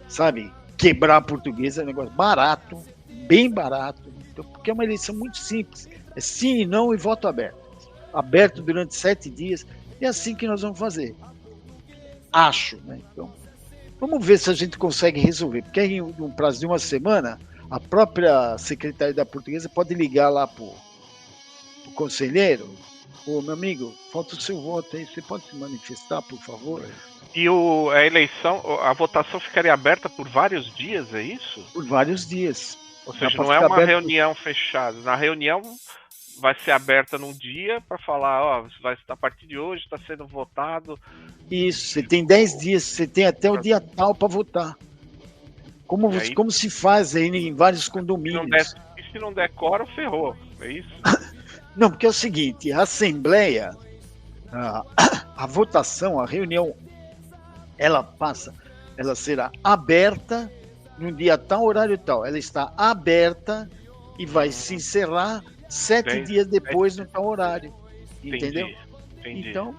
sabe, quebrar a portuguesa, é um negócio barato, bem barato, então, porque é uma eleição muito simples, é sim e não e voto aberto. Aberto durante 7 dias, é assim que nós vamos fazer. Acho, né? Então, vamos ver se a gente consegue resolver, porque em um prazo de 1 semana, a própria Secretaria da Portuguesa pode ligar lá para o conselheiro, ô meu amigo, falta o seu voto aí, você pode se manifestar, por favor? E a eleição, a votação ficaria aberta por vários dias, é isso? Por vários dias. Ou seja, não é uma reunião fechada. Na reunião vai ser aberta num dia para falar, ó, a partir de hoje está sendo votado. Isso, você tem 10 dias, você tem até o dia tal para votar. Como se faz aí em vários condomínios. E se não der quórum, ferrou, é isso? Não, porque é o seguinte, a Assembleia, a votação, a reunião, ela será aberta num dia tal, horário tal. Ela está aberta e vai se encerrar 7 dias depois no tal horário. Entendeu? Entendi. Então,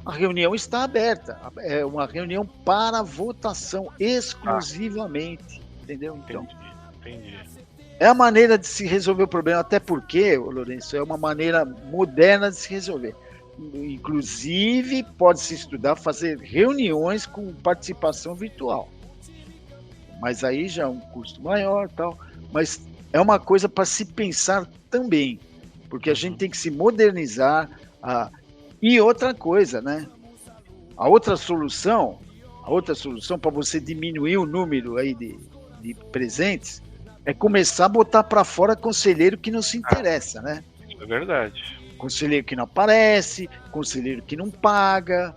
A reunião está aberta. É uma reunião para votação exclusivamente. Entendeu? Então, Entendi. é a maneira de se resolver o problema, até porque, Lourenço, é uma maneira moderna de se resolver. Inclusive, pode-se estudar fazer reuniões com participação virtual. Mas aí já é um custo maior, tal. Mas é uma coisa para se pensar também, porque a gente tem que se modernizar. E outra coisa, né? A outra solução para você diminuir o número aí de presentes é começar a botar para fora conselheiro que não se interessa, né? Isso é verdade. Conselheiro que não aparece, conselheiro que não paga.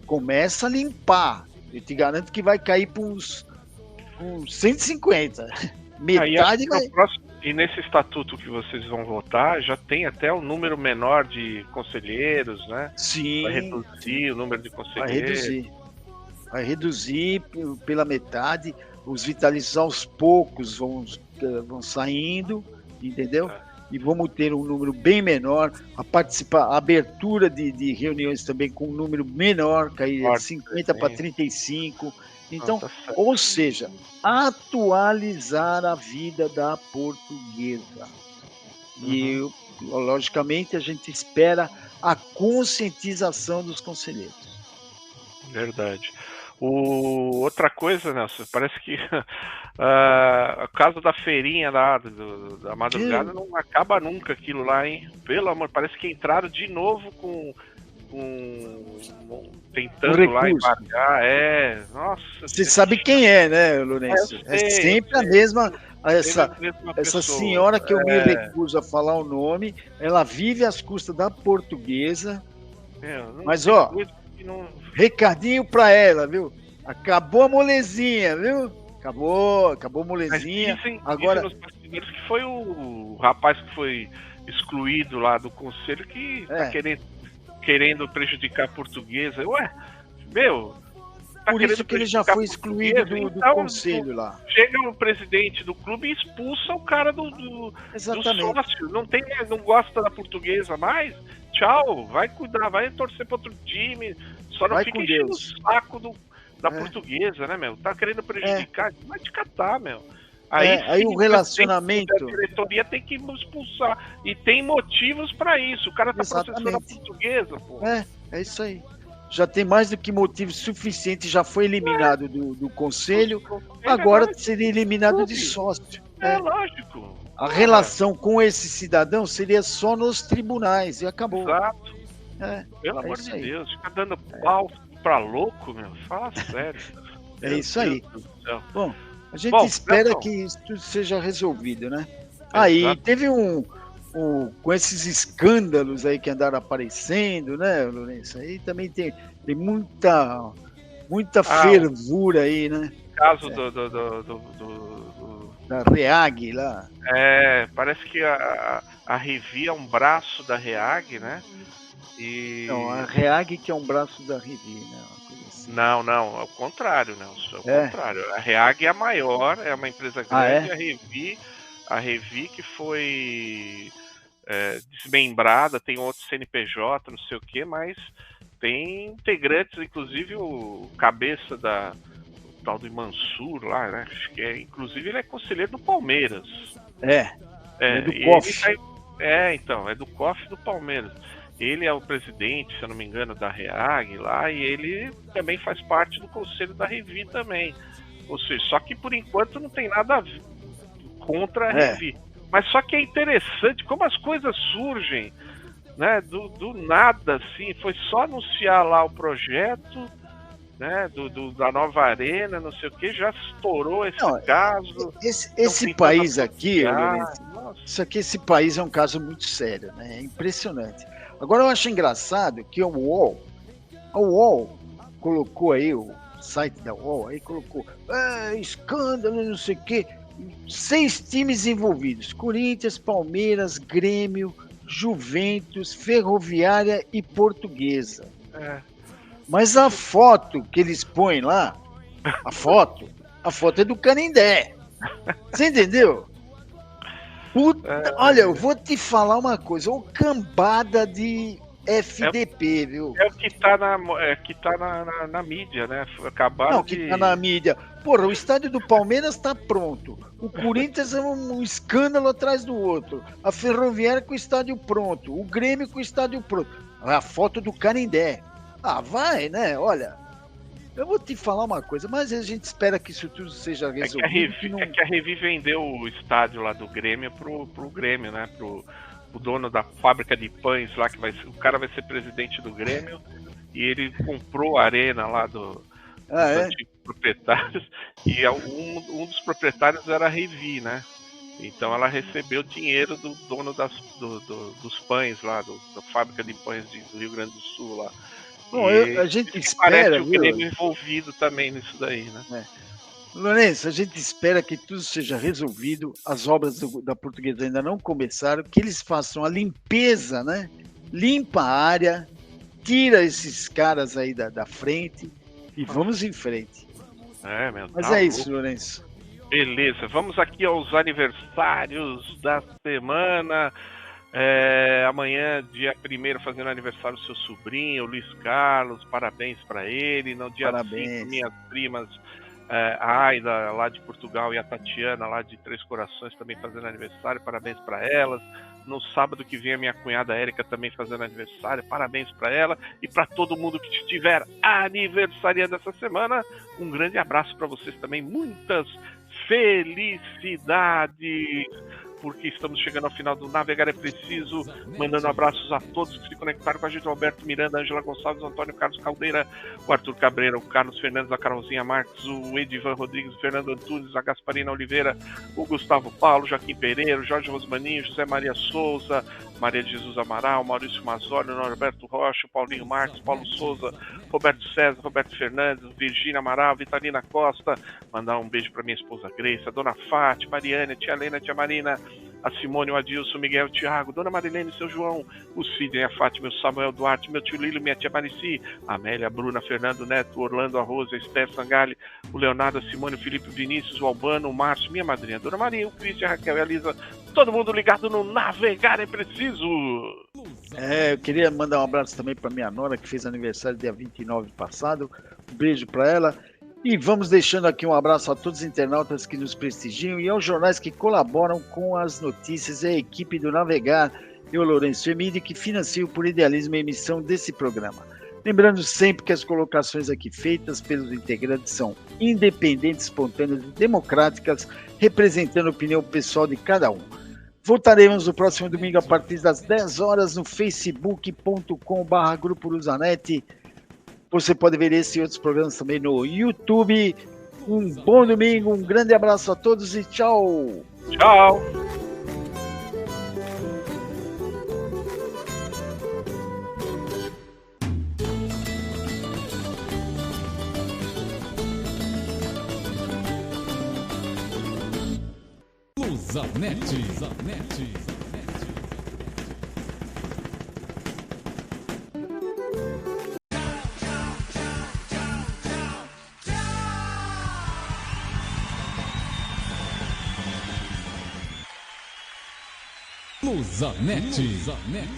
Começa a limpar. Eu te garanto que vai cair para uns 150. Metade vai. E nesse estatuto que vocês vão votar, já tem até um número menor de conselheiros, né? Sim. Vai reduzir o número de conselheiros. Vai reduzir pela metade. Os vitalícios aos poucos vão saindo, entendeu? E vamos ter um número bem menor. A abertura de reuniões também com um número menor, cair de 50 para 35. Então, ou seja, atualizar a vida da Portuguesa. E, logicamente, a gente espera a conscientização dos conselheiros. Verdade. Outra coisa, Nelson, parece que o caso da feirinha lá, da madrugada, não acaba nunca aquilo lá, hein? Pelo amor, parece que entraram de novo tentando lá embargar. Nossa. Você sabe quem é, né, Lourenço? É sempre a mesma. Essa senhora que eu me recuso a falar o nome, ela vive às custas da Portuguesa. Mas, recadinho pra ela, viu? Acabou a molezinha, viu? Acabou a molezinha. Agora nos bastidores que foi o rapaz que foi excluído lá do conselho que tá querendo prejudicar a Portuguesa. Ué, meu, por isso que ele já foi excluído do conselho lá. Chega o presidente do clube e expulsa o cara do sócio. Não gosta da Portuguesa mais? Tchau, vai cuidar, vai torcer para outro time. Só não fica enchendo o saco da Portuguesa, né, meu? Tá querendo prejudicar, vai te catar, meu. Aí o relacionamento. A diretoria tem que expulsar. E tem motivos para isso. O cara tá processando a Portuguesa, pô. É isso aí. Já tem mais do que motivo suficiente, já foi eliminado do conselho, agora seria eliminado de sócio. Lógico. A relação com esse cidadão seria só nos tribunais e acabou. Exato. Pelo amor de Deus, fica dando pau pra louco, meu. Fala sério. É isso aí. Bom, a gente espera que isso tudo seja resolvido, né? Aí teve com esses escândalos aí que andaram aparecendo, né, Lourenço? Aí também tem muita fervura aí, né? Caso da REAG lá. Parece que a Revi é um braço da REAG, né? Não, a REAG que é um braço da Revi, né? Assim. Não, ao contrário, Nelson. Contrário. A REAG é a maior, é uma empresa grande, a Revi que foi desmembrada, tem outro CNPJ, não sei o que, mas tem integrantes, inclusive o cabeça o tal do Mansur lá, né? Acho que inclusive ele é conselheiro do Palmeiras. É do COF. Então, é do COF do Palmeiras. Ele é o presidente, se eu não me engano, da REAG lá, e ele também faz parte do conselho da Revi também. Ou seja, só que por enquanto não tem nada a ver contra a Revi. Mas só que é interessante como as coisas surgem, né, do nada, assim. Foi só anunciar lá o projeto, né, da nova arena, não sei o que, já estourou esse caso. Esse país aqui, esse país é um caso muito sério, né? É impressionante. Agora eu acho engraçado que a UOL colocou aí, o site da UOL, aí colocou escândalo, não sei o quê. 6 times envolvidos: Corinthians, Palmeiras, Grêmio, Juventus, Ferroviária e Portuguesa. Mas a foto que eles põem lá, a foto é do Canindé. Você entendeu? Olha, eu vou te falar uma coisa, cambada de FDP, viu? É o que tá na mídia, né? Acabaram Não, que tá na mídia. Porra, o estádio do Palmeiras tá pronto. O Corinthians é um escândalo atrás do outro. A Ferroviária com o estádio pronto. O Grêmio com o estádio pronto. A foto do Canindé. Ah, vai, né? Olha, eu vou te falar uma coisa, mas a gente espera que isso tudo seja resolvido. É que a Revi vendeu o estádio lá do Grêmio pro Grêmio, né? O dono da fábrica de pães lá, o cara vai ser presidente do Grêmio, e ele comprou a arena lá dos antigos proprietários, e um dos proprietários era a Revi, né? Então ela recebeu dinheiro do dono dos pães lá, da fábrica de pães do Rio Grande do Sul lá. Bom, a gente espera, parece o Grêmio envolvido também nisso daí, né? Lourenço, a gente espera que tudo seja resolvido, as obras da Portuguesa ainda não começaram, que eles façam a limpeza, né? Limpa a área, tira esses caras aí da frente e vamos em frente. Mas é isso, Lourenço. Beleza, vamos aqui aos aniversários da semana. Amanhã, dia 1º, fazendo aniversário do seu sobrinho, o Luiz Carlos, parabéns para ele. No dia 5, minhas primas, a Aida, lá de Portugal, e a Tatiana, lá de Três Corações, também fazendo aniversário, parabéns para elas. No sábado que vem, a minha cunhada Érica também fazendo aniversário, parabéns para ela. E para todo mundo que estiver aniversariando essa semana, um grande abraço para vocês também, muitas felicidades, porque estamos chegando ao final do Navegar é Preciso, mandando abraços a todos que se conectaram com a gente: Alberto Miranda, Ângela Gonçalves, Antônio Carlos Caldeira, o Arthur Cabreira, o Carlos Fernandes, a Carolzinha Marques, o Edivan Rodrigues, o Fernando Antunes, a Gasparina Oliveira, o Gustavo Paulo, Joaquim Pereira, o Jorge Rosmaninho, José Maria Souza, Maria de Jesus Amaral, Maurício Mazzoli, Norberto Rocha, Paulinho Marques, Paulo Souza, Roberto César, Roberto Fernandes, Virgínia Amaral, Vitalina Costa, mandar um beijo para minha esposa Grace, a Dona Fátima, Mariane, a Tia Helena, a Tia Marina, a Simone, o Adilson, o Miguel, o Thiago, Dona Marilene, o seu João, o Sidney, a Fátima, o Samuel Duarte, meu tio Lilo, minha tia Marici, a Amélia, a Bruna, Fernando Neto, o Orlando, a Rosa, a Esther Sangali, o Leonardo, a Simone, o Felipe Vinícius, o Albano, o Márcio, minha madrinha, a Dona Maria, o Cristian, a Raquel e a Lisa, todo mundo ligado no Navegar é Preciso. Eu queria mandar um abraço também para minha nora, que fez aniversário dia 29 passado, um beijo para ela. E vamos deixando aqui um abraço a todos os internautas que nos prestigiam e aos jornais que colaboram com as notícias e a equipe do Navegar e o Lourenço Emílio, que financiam por idealismo a emissão desse programa. Lembrando sempre que as colocações aqui feitas pelos integrantes são independentes, espontâneas e democráticas, representando a opinião pessoal de cada um. Voltaremos no próximo domingo a partir das 10 horas no facebook.com/Grupo Luzanet. Você pode ver esse e outros programas também no YouTube. Um bom domingo, um grande abraço a todos e tchau! Tchau! Luzanet. Luzanet.